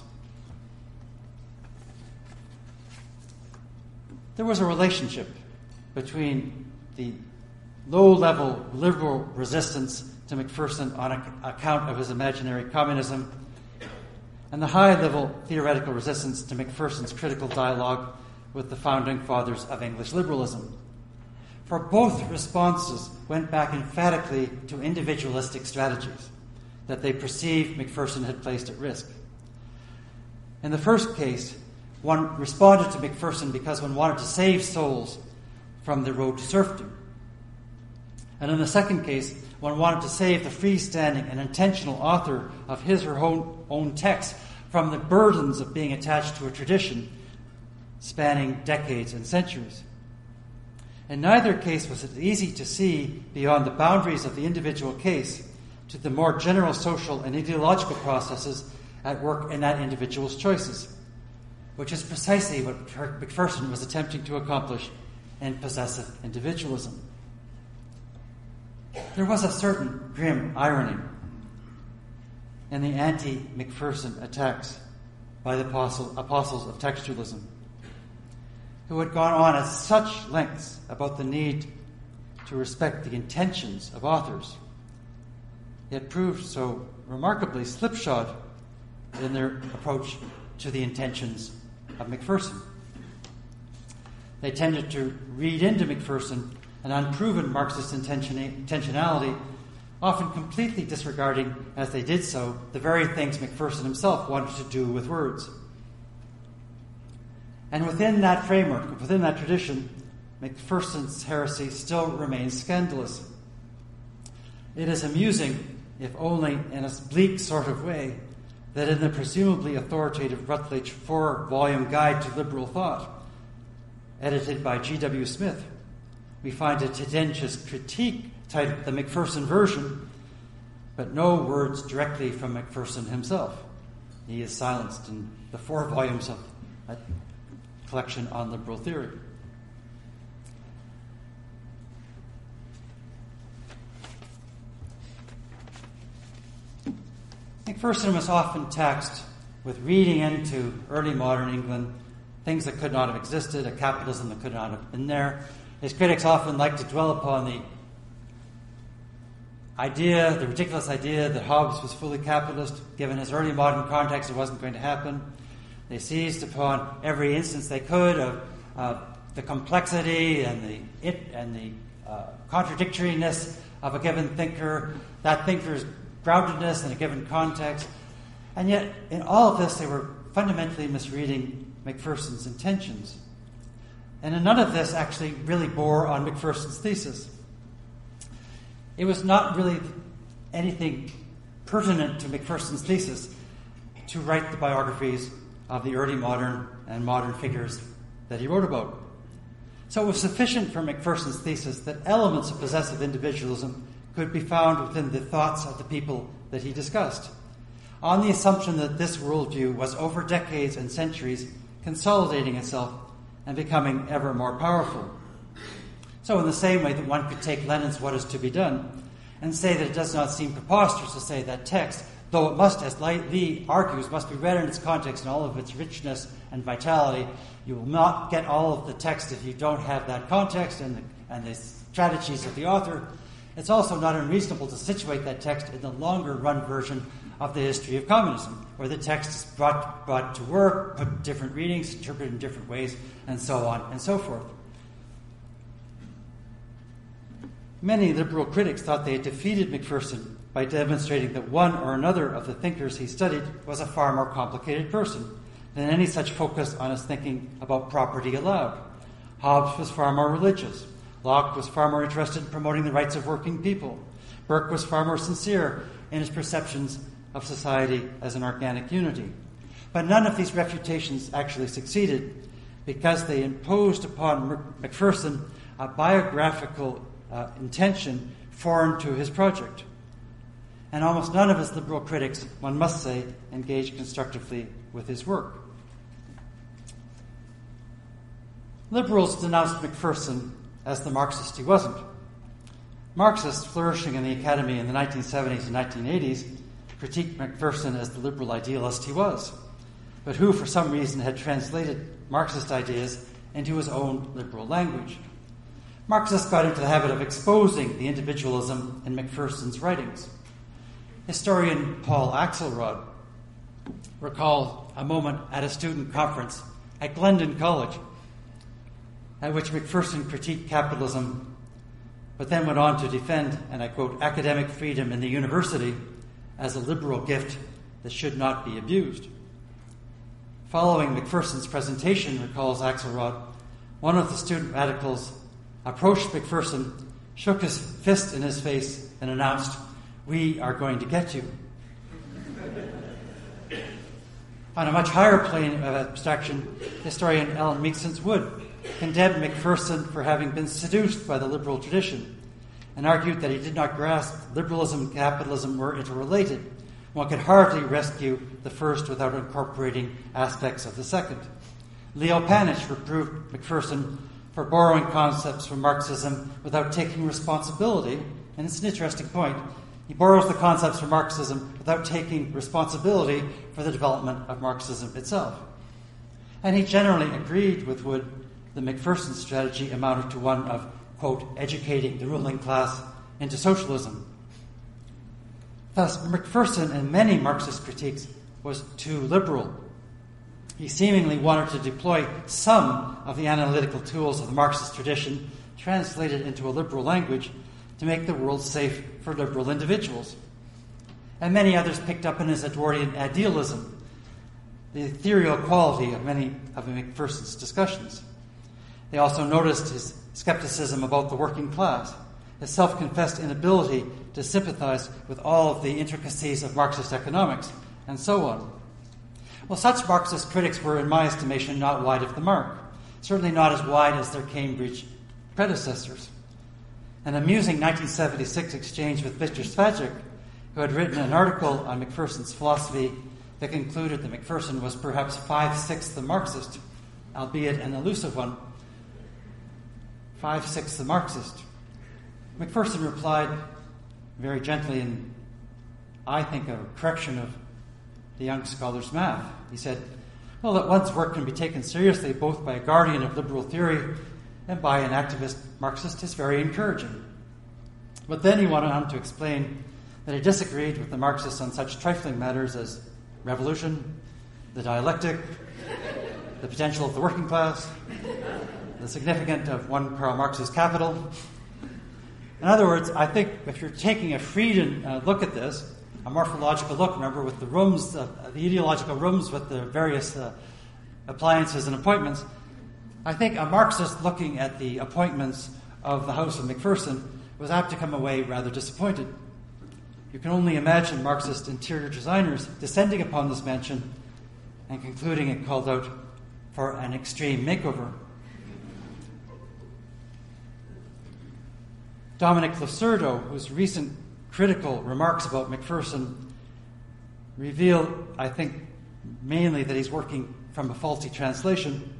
There was a relationship between the low-level liberal resistance to Mcpherson on account of his imaginary communism and the high-level theoretical resistance to Mcpherson's critical dialogue with the founding fathers of English liberalism. For both responses went back emphatically to individualistic strategies that they perceived Mcpherson had placed at risk. In the first case, one responded to Mcpherson because one wanted to save souls from the road to serfdom. And in the second case, one wanted to save the freestanding and intentional author of his or her own text from the burdens of being attached to a tradition spanning decades and centuries. In neither case was it easy to see beyond the boundaries of the individual case to the more general social and ideological processes at work in that individual's choices, which is precisely what Mcpherson was attempting to accomplish in Possessive Individualism. There was a certain grim irony in the anti-Mcpherson attacks by the apostles of textualism, who had gone on at such lengths about the need to respect the intentions of authors, yet proved so remarkably slipshod in their approach to the intentions of Mcpherson. They tended to read into Mcpherson an unproven Marxist intentionality, often completely disregarding, as they did so, the very things Mcpherson himself wanted to do with words. And within that framework, within that tradition, Mcpherson's heresy still remains scandalous. It is amusing, if only in a bleak sort of way, that in the presumably authoritative Rutledge 4-volume Guide to Liberal Thought, edited by G.W. Smith, we find a tendentious critique titled The Mcpherson Version, but no words directly from Mcpherson himself. He is silenced in the 4 volumes of a collection on liberal theory. Mcpherson was often taxed with reading into early modern England things that could not have existed, a capitalism that could not have been there. His critics often like to dwell upon the ridiculous idea that Hobbes was fully capitalist. Given his early modern context, it wasn't going to happen. They seized upon every instance they could of the complexity and the contradictoriness of a given thinker, that thinker's groundedness in a given context. And yet, in all of this, they were fundamentally misreading Mcpherson's intentions. And none of this actually really bore on Mcpherson's thesis. It was not really anything pertinent to Mcpherson's thesis to write the biographies of the early modern and modern figures that he wrote about. So it was sufficient for Mcpherson's thesis that elements of possessive individualism could be found within the thoughts of the people that he discussed, on the assumption that this worldview was over decades and centuries consolidating itself and becoming ever more powerful. So in the same way that one could take Lenin's What Is to Be Done and say that it does not seem preposterous to say that text, though it must, as Lee argues, must be read in its context and all of its richness and vitality, you will not get all of the text if you don't have that context and the strategies of the author. It's also not unreasonable to situate that text in the longer run version of the history of communism, where the text is brought to work, put in different readings, interpreted in different ways, and so on and so forth. Many liberal critics thought they had defeated Mcpherson by demonstrating that one or another of the thinkers he studied was a far more complicated person than any such focus on his thinking about property allowed. Hobbes was far more religious. Locke was far more interested in promoting the rights of working people. Burke was far more sincere in his perceptions of society as an organic unity. But none of these refutations actually succeeded because they imposed upon Mcpherson a biographical intention foreign to his project. And almost none of his liberal critics, one must say, engaged constructively with his work. Liberals denounced Mcpherson as the Marxist he wasn't. Marxists flourishing in the academy in the 1970s and 1980s critiqued Mcpherson as the liberal idealist he was, but who, for some reason, had translated Marxist ideas into his own liberal language. Marxists got into the habit of exposing the individualism in Mcpherson's writings. Historian Paul Axelrod recalled a moment at a student conference at Glendon College at which Mcpherson critiqued capitalism, but then went on to defend, and I quote, academic freedom in the university as a liberal gift that should not be abused. Following Mcpherson's presentation, recalls Axelrod, one of the student radicals approached Mcpherson, shook his fist in his face, and announced, "We are going to get you." On a much higher plane of abstraction, historian Ellen Meeksons Wood condemned Mcpherson for having been seduced by the liberal tradition and argued that he did not grasp liberalism and capitalism were interrelated. One could hardly rescue the first without incorporating aspects of the second. Leo Panitch reproved Mcpherson for borrowing concepts from Marxism without taking responsibility, and it's an interesting point. He borrows the concepts from Marxism without taking responsibility for the development of Marxism itself. And he generally agreed with Wood that Mcpherson's strategy amounted to one of, quote, educating the ruling class into socialism. Thus, Mcpherson, in many Marxist critiques, was too liberal. He seemingly wanted to deploy some of the analytical tools of the Marxist tradition, translated into a liberal language, to make the world safe for liberal individuals. And many others picked up on his Edwardian idealism, the ethereal quality of many of Mcpherson's discussions. They also noticed his skepticism about the working class, his self-confessed inability to sympathize with all of the intricacies of Marxist economics, and so on. Well, such Marxist critics were, in my estimation, not wide of the mark, certainly not as wide as their Cambridge predecessors. An amusing 1976 exchange with Victor Svajek, who had written an article on Mcpherson's philosophy that concluded that Mcpherson was perhaps 5/6 the Marxist, albeit an elusive one. 5/6 the Marxist. Mcpherson replied very gently, and I think a correction of the young scholar's math. He said, well, that one's work can be taken seriously both by a guardian of liberal theory and by an activist Marxist is very encouraging. But then he went on to explain that he disagreed with the Marxists on such trifling matters as revolution, the dialectic, the potential of the working class, the significance of one Karl Marx's Capital. In other words, I think if you're taking a Frieden look at this, a morphological look, remember, with the rooms, the ideological rooms with the various appliances and appointments, I think a Marxist looking at the appointments of the House of Mcpherson was apt to come away rather disappointed. You can only imagine Marxist interior designers descending upon this mansion and concluding it called out for an extreme makeover. Dominic Lacerdo, whose recent critical remarks about Mcpherson reveal, I think, mainly that he's working from a faulty translation,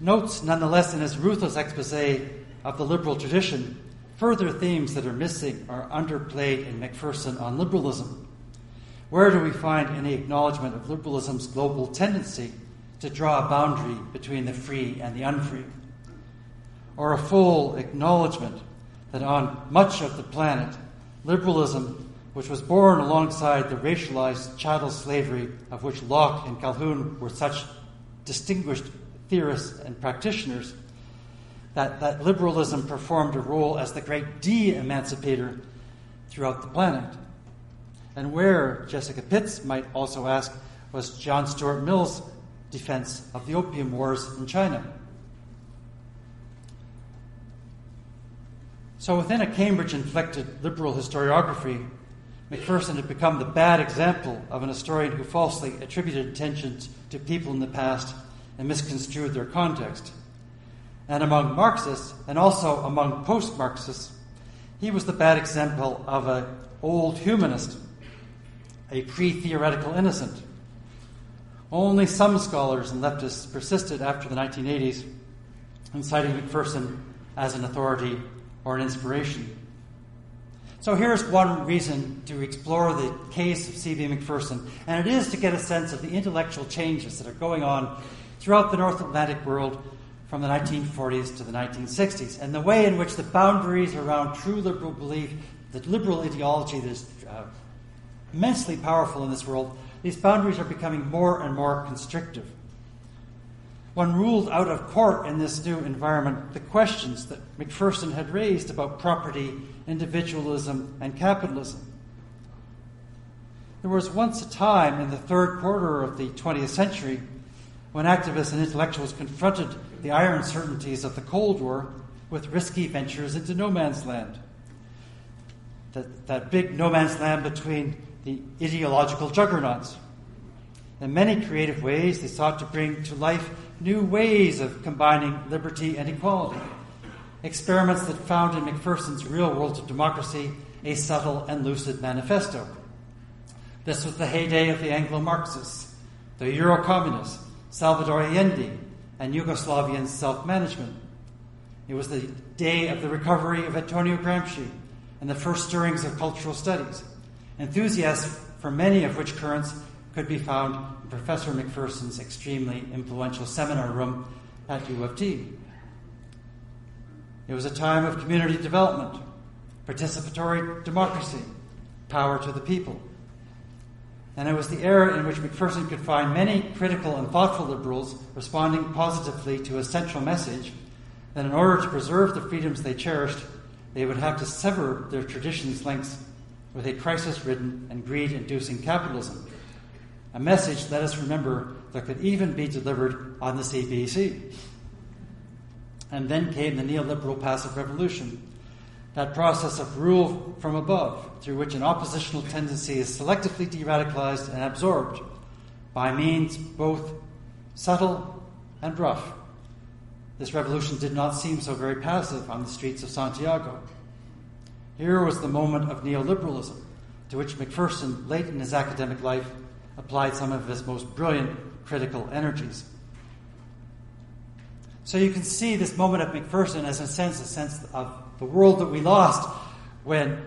notes nonetheless in his ruthless expose of the liberal tradition further themes that are missing or underplayed in Mcpherson on liberalism. Where do we find any acknowledgement of liberalism's global tendency to draw a boundary between the free and the unfree? Or a full acknowledgement that on much of the planet, liberalism, which was born alongside the racialized chattel slavery of which Locke and Calhoun were such distinguished theorists and practitioners, that liberalism performed a role as the great de-emancipator throughout the planet. And where, Jessica Pitts might also ask, was John Stuart Mill's defense of the Opium Wars in China? So within a Cambridge-inflected liberal historiography, Mcpherson had become the bad example of an historian who falsely attributed attention to people in the past and misconstrued their context. And among Marxists, and also among post-Marxists, he was the bad example of an old humanist, a pre-theoretical innocent. Only some scholars and leftists persisted after the 1980s in citing Mcpherson as an authority or an inspiration. So here's one reason to explore the case of C.B. Mcpherson, and it is to get a sense of the intellectual changes that are going on throughout the North Atlantic world from the 1940s to the 1960s, and the way in which the boundaries around true liberal belief, the liberal ideology that is immensely powerful in this world, these boundaries are becoming more and more constrictive. One ruled out of court in this new environment the questions that Mcpherson had raised about property, individualism, and capitalism. There was once a time in the third quarter of the 20th century when activists and intellectuals confronted the iron certainties of the Cold War with risky ventures into no man's land. That big no man's land between the ideological juggernauts. In many creative ways, they sought to bring to life new ways of combining liberty and equality. Experiments that found in Mcpherson's Real World of Democracy a subtle and lucid manifesto. This was the heyday of the Anglo-Marxists, the Euro-communists, Salvador Allende, and Yugoslavian self-management. It was the day of the recovery of Antonio Gramsci and the first stirrings of cultural studies, enthusiasts for many of which currents could be found in Professor Mcpherson's extremely influential seminar room at U of T. It was a time of community development, participatory democracy, power to the people. And it was the era in which Mcpherson could find many critical and thoughtful liberals responding positively to a central message that in order to preserve the freedoms they cherished, they would have to sever their traditions' links with a crisis-ridden and greed-inducing capitalism. A message, let us remember, that could even be delivered on the CBC. And then came the neoliberal passive revolution, that process of rule from above, through which an oppositional tendency is selectively de-radicalized and absorbed by means both subtle and rough. This revolution did not seem so very passive on the streets of Santiago. Here was the moment of neoliberalism, to which Mcpherson, late in his academic life, applied some of his most brilliant critical energies. So you can see this moment of Mcpherson as a sense of the world that we lost when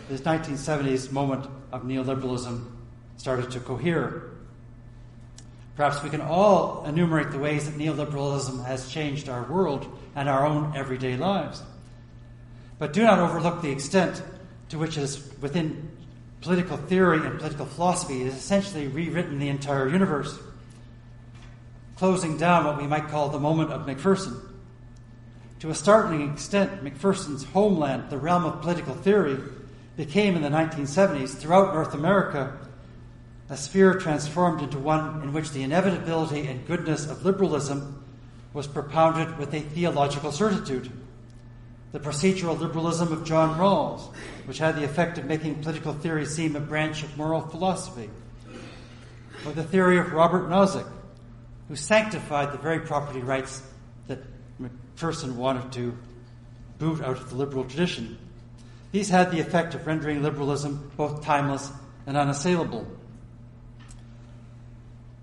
this 1970s moment of neoliberalism started to cohere. Perhaps we can all enumerate the ways that neoliberalism has changed our world and our own everyday lives. But do not overlook the extent to which it is within political theory and political philosophy it has essentially rewritten the entire universe, closing down what we might call the moment of Mcpherson. To a startling extent, Mcpherson's homeland, the realm of political theory, became in the 1970s, throughout North America, a sphere transformed into one in which the inevitability and goodness of liberalism was propounded with a theological certitude. The procedural liberalism of John Rawls, which had the effect of making political theory seem a branch of moral philosophy. Or the theory of Robert Nozick, who sanctified the very property rights that Mcpherson wanted to boot out of the liberal tradition. These had the effect of rendering liberalism both timeless and unassailable.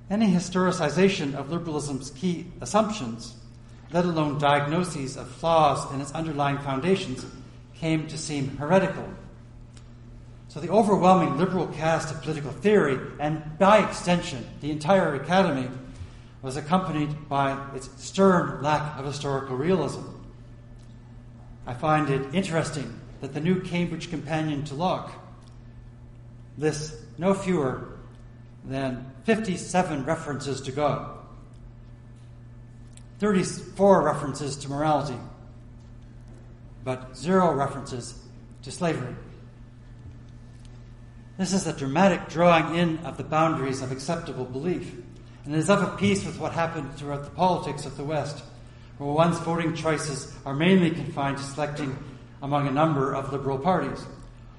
Any historicization of liberalism's key assumptions, let alone diagnoses of flaws in its underlying foundations, came to seem heretical. So the overwhelming liberal cast of political theory, and by extension the entire academy, was accompanied by its stern lack of historical realism. I find it interesting that the new Cambridge Companion to Locke lists no fewer than 57 references to God. 34 references to morality, but 0 references to slavery. This is a dramatic drawing in of the boundaries of acceptable belief, and it is of a piece with what happened throughout the politics of the West, where one's voting choices are mainly confined to selecting among a number of liberal parties,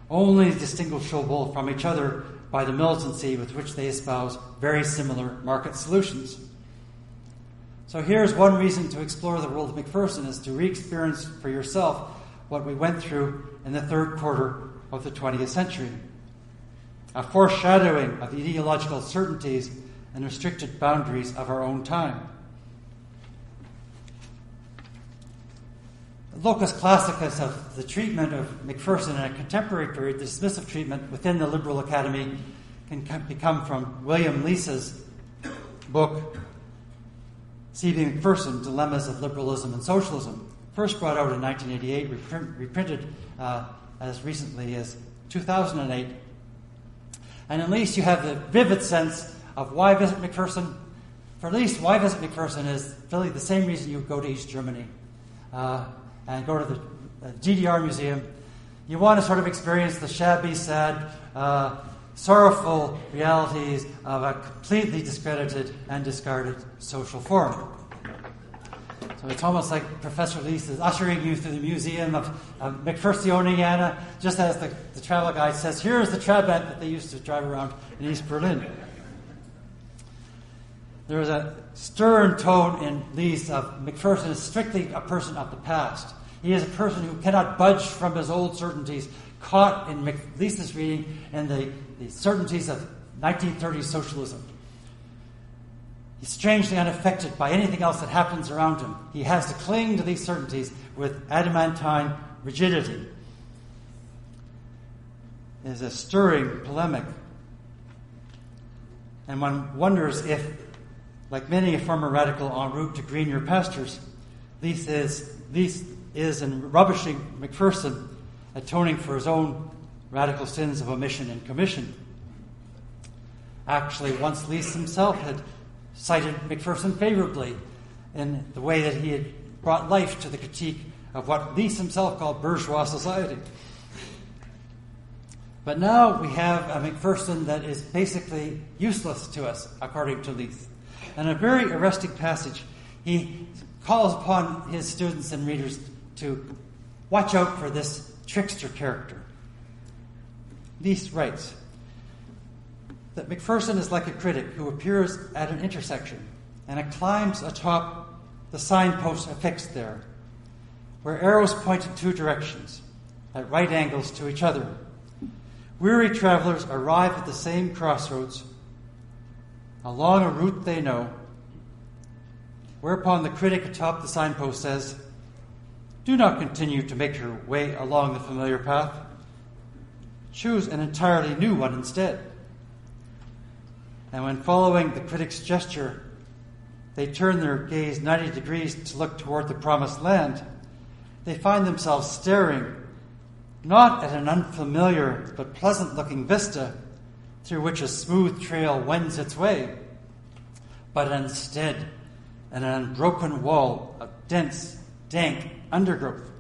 only distinguishable from each other by the militancy with which they espouse very similar market solutions. So here's one reason to explore the world of Mcpherson, is to re-experience for yourself what we went through in the third quarter of the 20th century. A foreshadowing of the ideological certainties and restricted boundaries of our own time. The locus classicus of the treatment of Mcpherson in a contemporary period, the dismissive treatment within the Liberal Academy, can become from William Leese's book, C.B. Mcpherson, Dilemmas of Liberalism and Socialism, first brought out in 1988, reprinted as recently as 2008. And at least you have the vivid sense of why visit Mcpherson. For at least why visit Mcpherson is really the same reason you go to East Germany and go to the GDR museum. You want to sort of experience the shabby, sad, sorrowful realities of a completely discredited and discarded social form. So it's almost like Professor Leese is ushering you through the museum of Mcphersoniana, just as the travel guide says, here's the Trabant that they used to drive around in East Berlin. There is a stern tone in Leese of Mcpherson is strictly a person of the past. He is a person who cannot budge from his old certainties, caught in Leese's reading in the certainties of 1930s socialism. He's strangely unaffected by anything else that happens around him. He has to cling to these certainties with adamantine rigidity. It is a stirring polemic. And one wonders if, like many a former radical en route to greener pastures, Leese is in rubbishing Mcpherson, atoning for his own radical sins of omission and commission. Actually, once Leese himself had cited Mcpherson favorably in the way that he had brought life to the critique of what Leese himself called bourgeois society. But now we have a Mcpherson that is basically useless to us, according to Leese. And a very arresting passage, he calls upon his students and readers to watch out for this trickster character. Leese writes that Mcpherson is like a critic who appears at an intersection and climbs atop the signpost affixed there, where arrows point in 2 directions, at right angles to each other. Weary travelers arrive at the same crossroads, along a route they know, whereupon the critic atop the signpost says, "Do not continue to make your way along the familiar path. Choose an entirely new one instead." And when following the critic's gesture, they turn their gaze 90 degrees to look toward the promised land, they find themselves staring not at an unfamiliar but pleasant-looking vista through which a smooth trail wends its way, but instead at an unbroken wall of dense, dank undergrowth,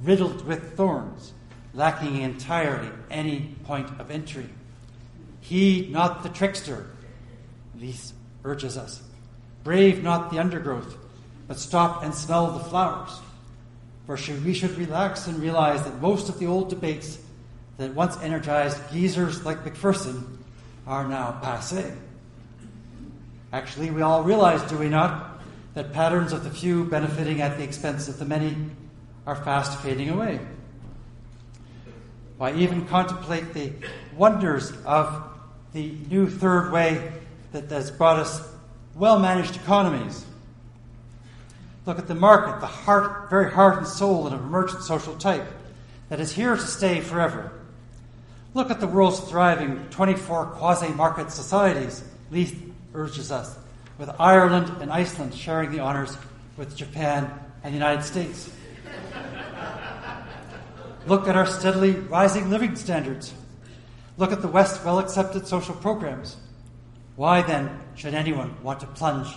riddled with thorns, lacking entirely any point of entry. Heed not the trickster, Leese urges us. Brave not the undergrowth, but stop and smell the flowers. For we should relax and realize that most of the old debates that once energized geezers like Mcpherson are now passé. Actually, we all realize, do we not, that patterns of the few benefiting at the expense of the many are fast fading away. Why even contemplate the wonders of the new third way that has brought us well-managed economies. Look at the market, the very heart and soul of an emergent social type that is here to stay forever. Look at the world's thriving 24 quasi-market societies, Leith urges us, with Ireland and Iceland sharing the honors with Japan and the United States. Look at our steadily rising living standards. Look at the West's well-accepted social programs. Why then should anyone want to plunge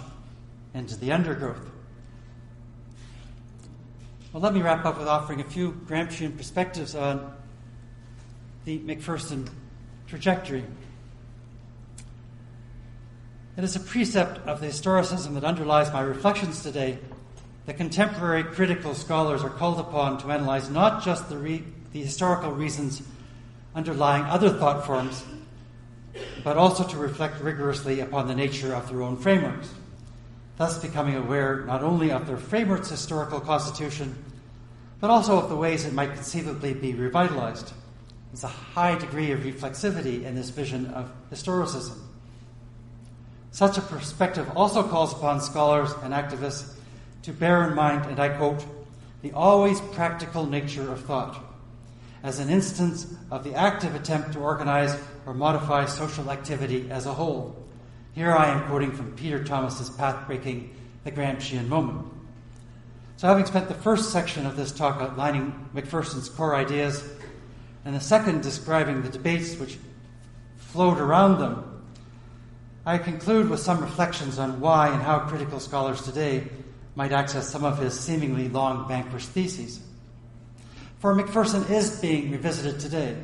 into the undergrowth? Well, let me wrap up with offering a few Gramscian perspectives on the Mcpherson trajectory. It is a precept of the historicism that underlies my reflections today that contemporary critical scholars are called upon to analyze not just the historical reasons underlying other thought forms, but also to reflect rigorously upon the nature of their own frameworks, thus becoming aware not only of their framework's historical constitution, but also of the ways it might conceivably be revitalized. There's a high degree of reflexivity in this vision of historicism. Such a perspective also calls upon scholars and activists to bear in mind, and I quote, the always practical nature of thought, as an instance of the active attempt to organize or modify social activity as a whole. Here I am quoting from Peter Thomas's Pathbreaking the Gramscian Moment. So having spent the first section of this talk outlining Mcpherson's core ideas, and the second describing the debates which flowed around them, I conclude with some reflections on why and how critical scholars today might access some of his seemingly long vanquished theses. For Mcpherson is being revisited today,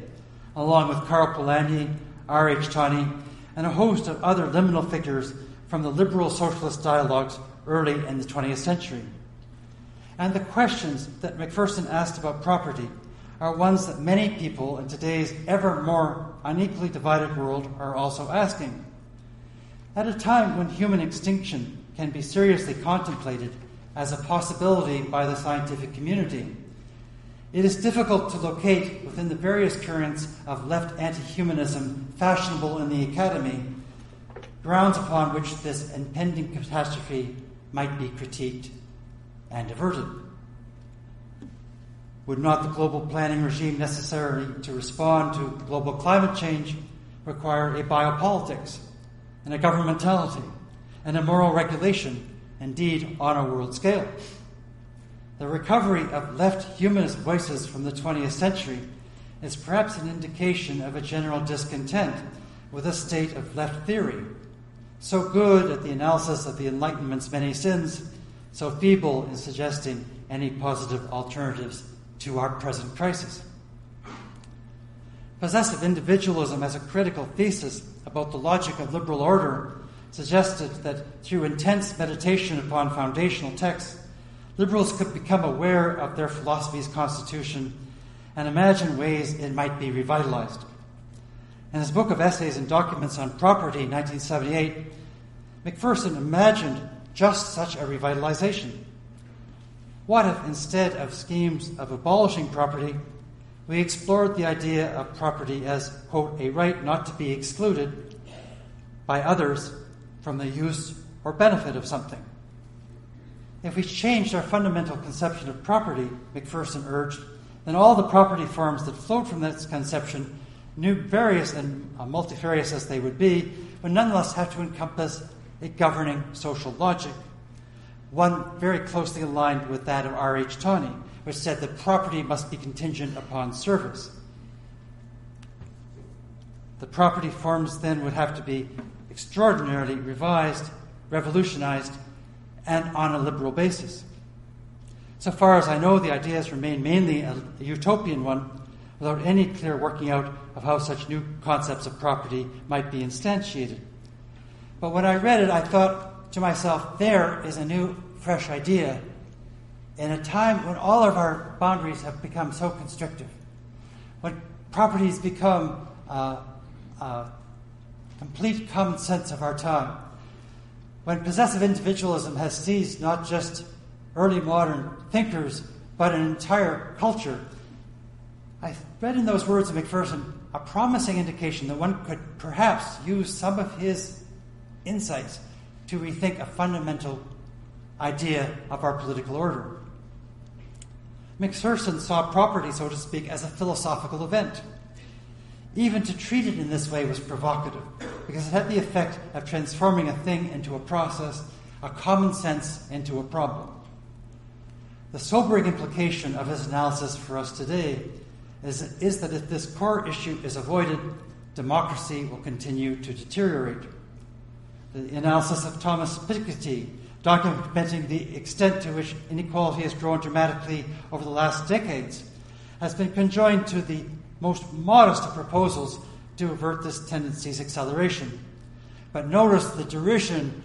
along with Karl Polanyi, R.H. Tawney, and a host of other liminal figures from the liberal socialist dialogues early in the 20th century. And the questions that Mcpherson asked about property are ones that many people in today's ever more unequally divided world are also asking. At a time when human extinction can be seriously contemplated as a possibility by the scientific community, it is difficult to locate within the various currents of left anti-humanism fashionable in the academy grounds upon which this impending catastrophe might be critiqued and averted. Would not the global planning regime necessary to respond to global climate change require a biopolitics and a governmentality and a moral regulation, indeed on a world scale? The recovery of left humanist voices from the 20th century is perhaps an indication of a general discontent with a state of left theory, so good at the analysis of the Enlightenment's many sins, so feeble in suggesting any positive alternatives to our present crisis. Possessive individualism as a critical thesis about the logic of liberal order suggested that through intense meditation upon foundational texts, liberals could become aware of their philosophy's constitution and imagine ways it might be revitalized. In his book of essays and documents on property in 1978, Mcpherson imagined just such a revitalization. What if, instead of schemes of abolishing property, we explored the idea of property as, quote, a right not to be excluded by others from the use or benefit of something? If we changed our fundamental conception of property, Mcpherson urged, then all the property forms that flowed from this conception, various and multifarious as they would be, would nonetheless have to encompass a governing social logic, one very closely aligned with that of R.H. Tawney, which said that property must be contingent upon service. The property forms then would have to be extraordinarily revised, revolutionized, and on a liberal basis. So far as I know, the ideas remain mainly a utopian one, without any clear working out of how such new concepts of property might be instantiated. But when I read it, I thought to myself, there is a new, fresh idea in a time when all of our boundaries have become so constrictive, when properties become complete common sense of our time, when possessive individualism has seized not just early modern thinkers, but an entire culture. I read in those words of Mcpherson a promising indication that one could perhaps use some of his insights to rethink a fundamental idea of our political order. Mcpherson saw property, so to speak, as a philosophical event. Even to treat it in this way was provocative, because it had the effect of transforming a thing into a process, a common sense into a problem. The sobering implication of his analysis for us today is that if this core issue is avoided, democracy will continue to deteriorate. The analysis of Thomas Piketty documenting the extent to which inequality has grown dramatically over the last decades, has been conjoined to the most modest of proposals to avert this tendency's acceleration. But notice the derision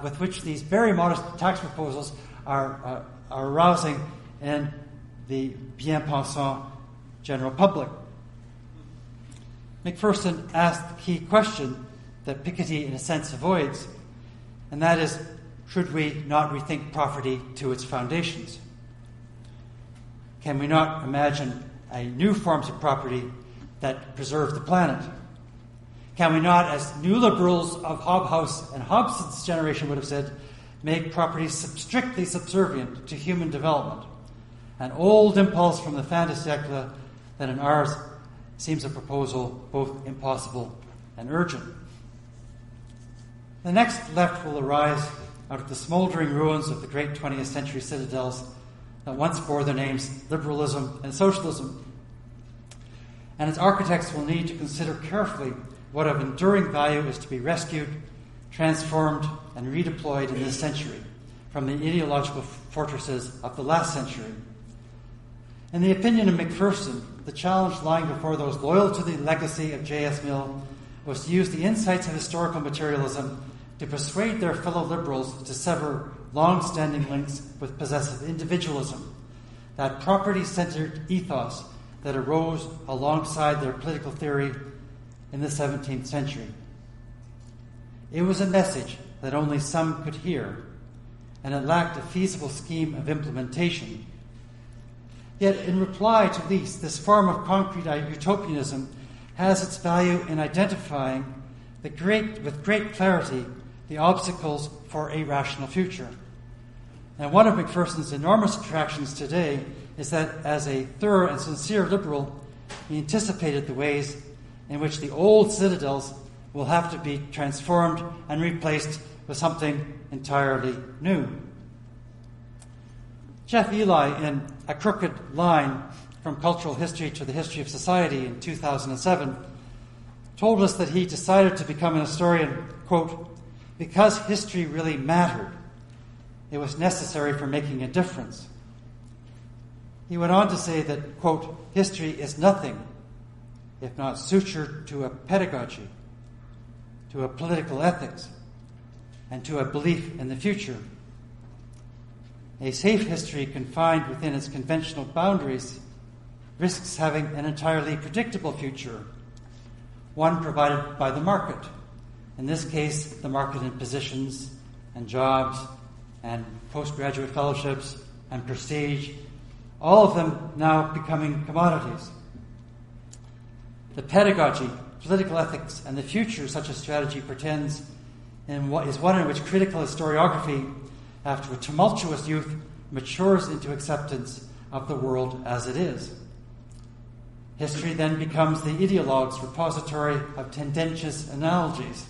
with which these very modest tax proposals are arousing in the bien-pensant general public. Mcpherson asked the key question that Piketty, in a sense, avoids, and that is, should we not rethink property to its foundations? Can we not imagine new forms of property that preserve the planet? Can we not, as neoliberals of Hobhouse and Hobson's generation would have said, make property strictly subservient to human development? An old impulse from the fin de siècle that in ours seems a proposal both impossible and urgent. The next left will arise out of the smouldering ruins of the great 20th century citadels that once bore their names Liberalism and Socialism. And its architects will need to consider carefully what of enduring value is to be rescued, transformed, and redeployed in this century from the ideological fortresses of the last century. In the opinion of Mcpherson, the challenge lying before those loyal to the legacy of J.S. Mill was to use the insights of historical materialism to persuade their fellow liberals to sever long-standing links with possessive individualism, that property-centered ethos that arose alongside their political theory in the 17th century. It was a message that only some could hear, and it lacked a feasible scheme of implementation. Yet, in reply to this form of concrete utopianism has its value in identifying with great clarity the obstacles for a rational future. And one of Mcpherson's enormous attractions today is that, as a thorough and sincere liberal, he anticipated the ways in which the old citadels will have to be transformed and replaced with something entirely new. Jeff Ely, in A Crooked Line from Cultural History to the History of Society in 2007, told us that he decided to become an historian, quote, because history really mattered. It was necessary for making a difference. He went on to say that, quote, history is nothing if not sutured to a pedagogy, to a political ethics, and to a belief in the future. A safe history confined within its conventional boundaries risks having an entirely predictable future, one provided by the market. In this case, the market in positions and jobs and postgraduate fellowships and prestige, all of them now becoming commodities. The pedagogy, political ethics, and the future such a strategy pretends is one in which critical historiography, after a tumultuous youth, matures into acceptance of the world as it is. History then becomes the ideologue's repository of tendentious analogies,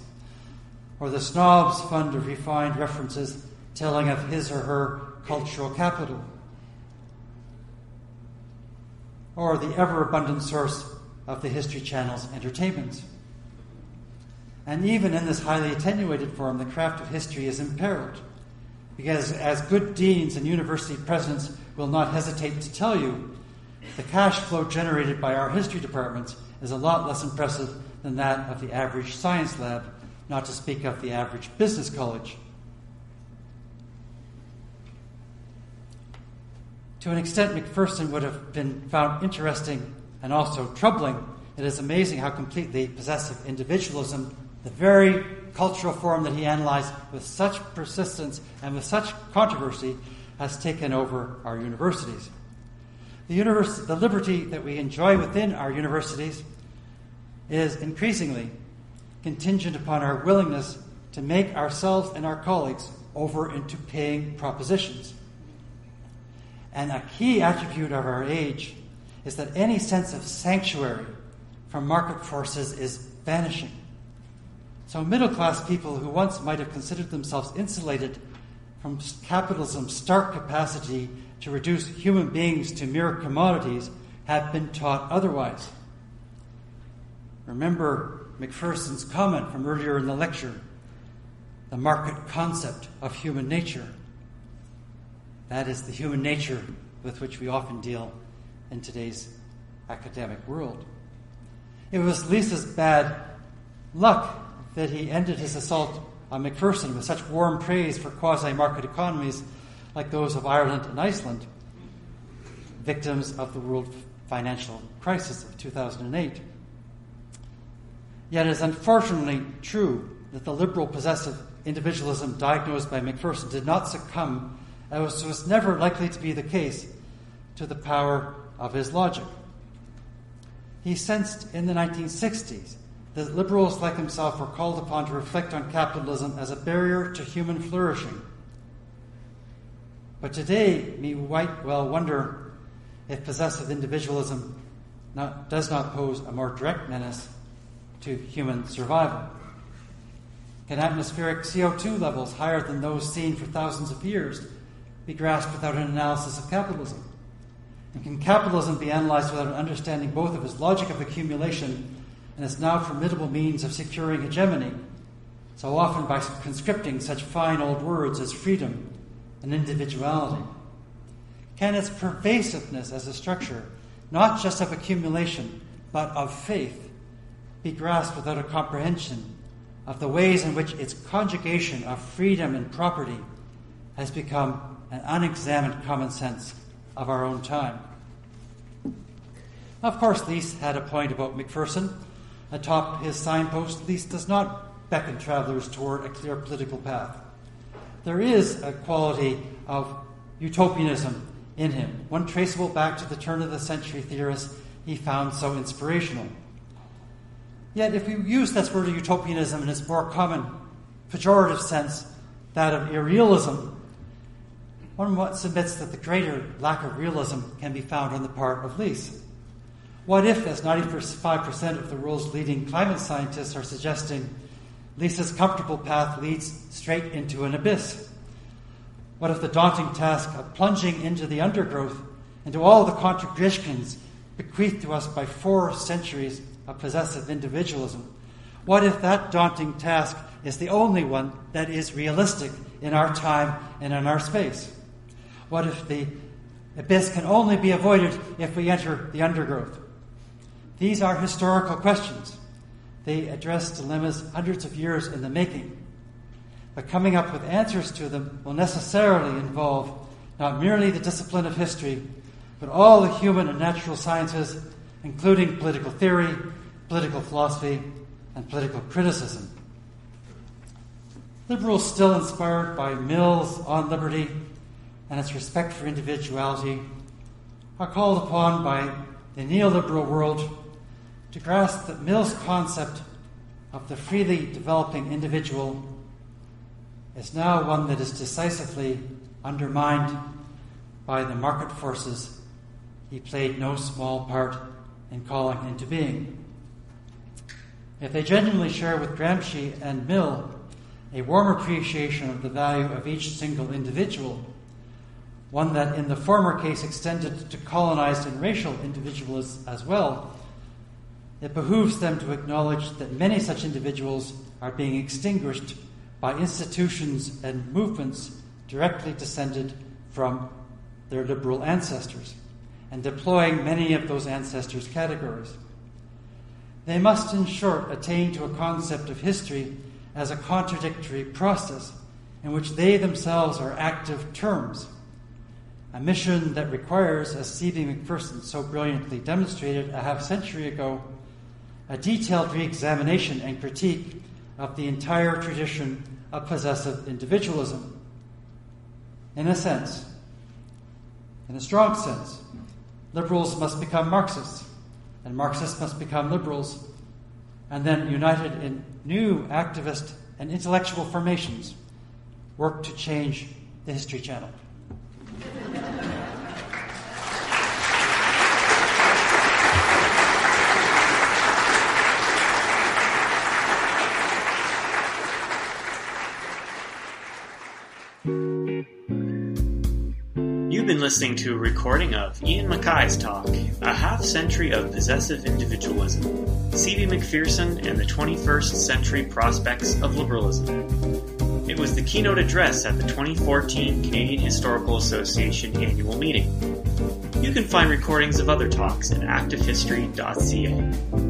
or the snob's fund of refined references telling of his or her cultural capital, or the ever-abundant source of the History Channel's entertainments. And even in this highly attenuated form, the craft of history is imperiled, because as good deans and university presidents will not hesitate to tell you, the cash flow generated by our history departments is a lot less impressive than that of the average science lab, not to speak of the average business college. To an extent, Mcpherson would have been found interesting and also troubling. It is amazing how completely possessive individualism, the very cultural form that he analyzed with such persistence and with such controversy, has taken over our universities. The liberty that we enjoy within our universities is increasingly contingent upon our willingness to make ourselves and our colleagues over into paying propositions. And a key attribute of our age is that any sense of sanctuary from market forces is vanishing. So middle-class people who once might have considered themselves insulated from capitalism's stark capacity to reduce human beings to mere commodities have been taught otherwise. Remember Mcpherson's comment from earlier in the lecture. the market concept of human nature. That is the human nature with which we often deal in today's academic world. It was Lisa's bad luck that he ended his assault on Mcpherson with such warm praise for quasi-market economies like those of Ireland and Iceland, victims of the world financial crisis of 2008. Yet it is unfortunately true that the liberal possessive individualism diagnosed by Mcpherson did not succumb, as was never likely to be the case, to the power of his logic. He sensed in the 1960s that liberals like himself were called upon to reflect on capitalism as a barrier to human flourishing. But today, we might well wonder if possessive individualism does not pose a more direct menace to human survival. Can atmospheric CO2 levels higher than those seen for thousands of years be grasped without an analysis of capitalism? And can capitalism be analyzed without an understanding both of its logic of accumulation and its now formidable means of securing hegemony, so often by conscripting such fine old words as freedom and individuality? Can its pervasiveness as a structure, not just of accumulation, but of faith, be grasped without a comprehension of the ways in which its conjugation of freedom and property has become an unexamined common sense of our own time? Of course, Lease had a point about Mcpherson. Atop his signpost, Lease does not beckon travelers toward a clear political path. There is a quality of utopianism in him, one traceable back to the turn-of-the-century theorists he found so inspirational. Yet if we use this word of utopianism in its more common pejorative sense, that of irrealism, one submits that the greater lack of realism can be found on the part of Lease. What if, as 95% of the world's leading climate scientists are suggesting, Lease's comfortable path leads straight into an abyss? What if the daunting task of plunging into the undergrowth, into all the contradictions bequeathed to us by 4 centuries of possessive individualism, what if that daunting task is the only one that is realistic in our time and in our space? What if the abyss can only be avoided if we enter the undergrowth? These are historical questions. They address dilemmas hundreds of years in the making. But coming up with answers to them will necessarily involve not merely the discipline of history, but all the human and natural sciences, including political theory, political philosophy, and political criticism. Liberals still inspired by Mill's On Liberty and its respect for individuality are called upon by the neoliberal world to grasp that Mill's concept of the freely developing individual is now one that is decisively undermined by the market forces he played no small part in calling into being. If they genuinely share with Gramsci and Mill a warm appreciation of the value of each single individual, one that in the former case extended to colonized and racial individuals as well, it behooves them to acknowledge that many such individuals are being extinguished by institutions and movements directly descended from their liberal ancestors, and deploying many of those ancestors' categories. They must, in short, attain to a concept of history as a contradictory process in which they themselves are active terms, a mission that requires, as C.B. Mcpherson so brilliantly demonstrated a half-century ago, a detailed re-examination and critique of the entire tradition of possessive individualism. In a sense, in a strong sense, liberals must become Marxists, and Marxists must become liberals, and then, united in new activist and intellectual formations, work to change the History Channel. You've been listening to a recording of Ian McKay's talk, A Half-Century of Possessive Individualism, C.B. Mcpherson and the 21st Century Prospects of Liberalism. It was the keynote address at the 2014 Canadian Historical Association annual meeting. You can find recordings of other talks at ActiveHistory.ca.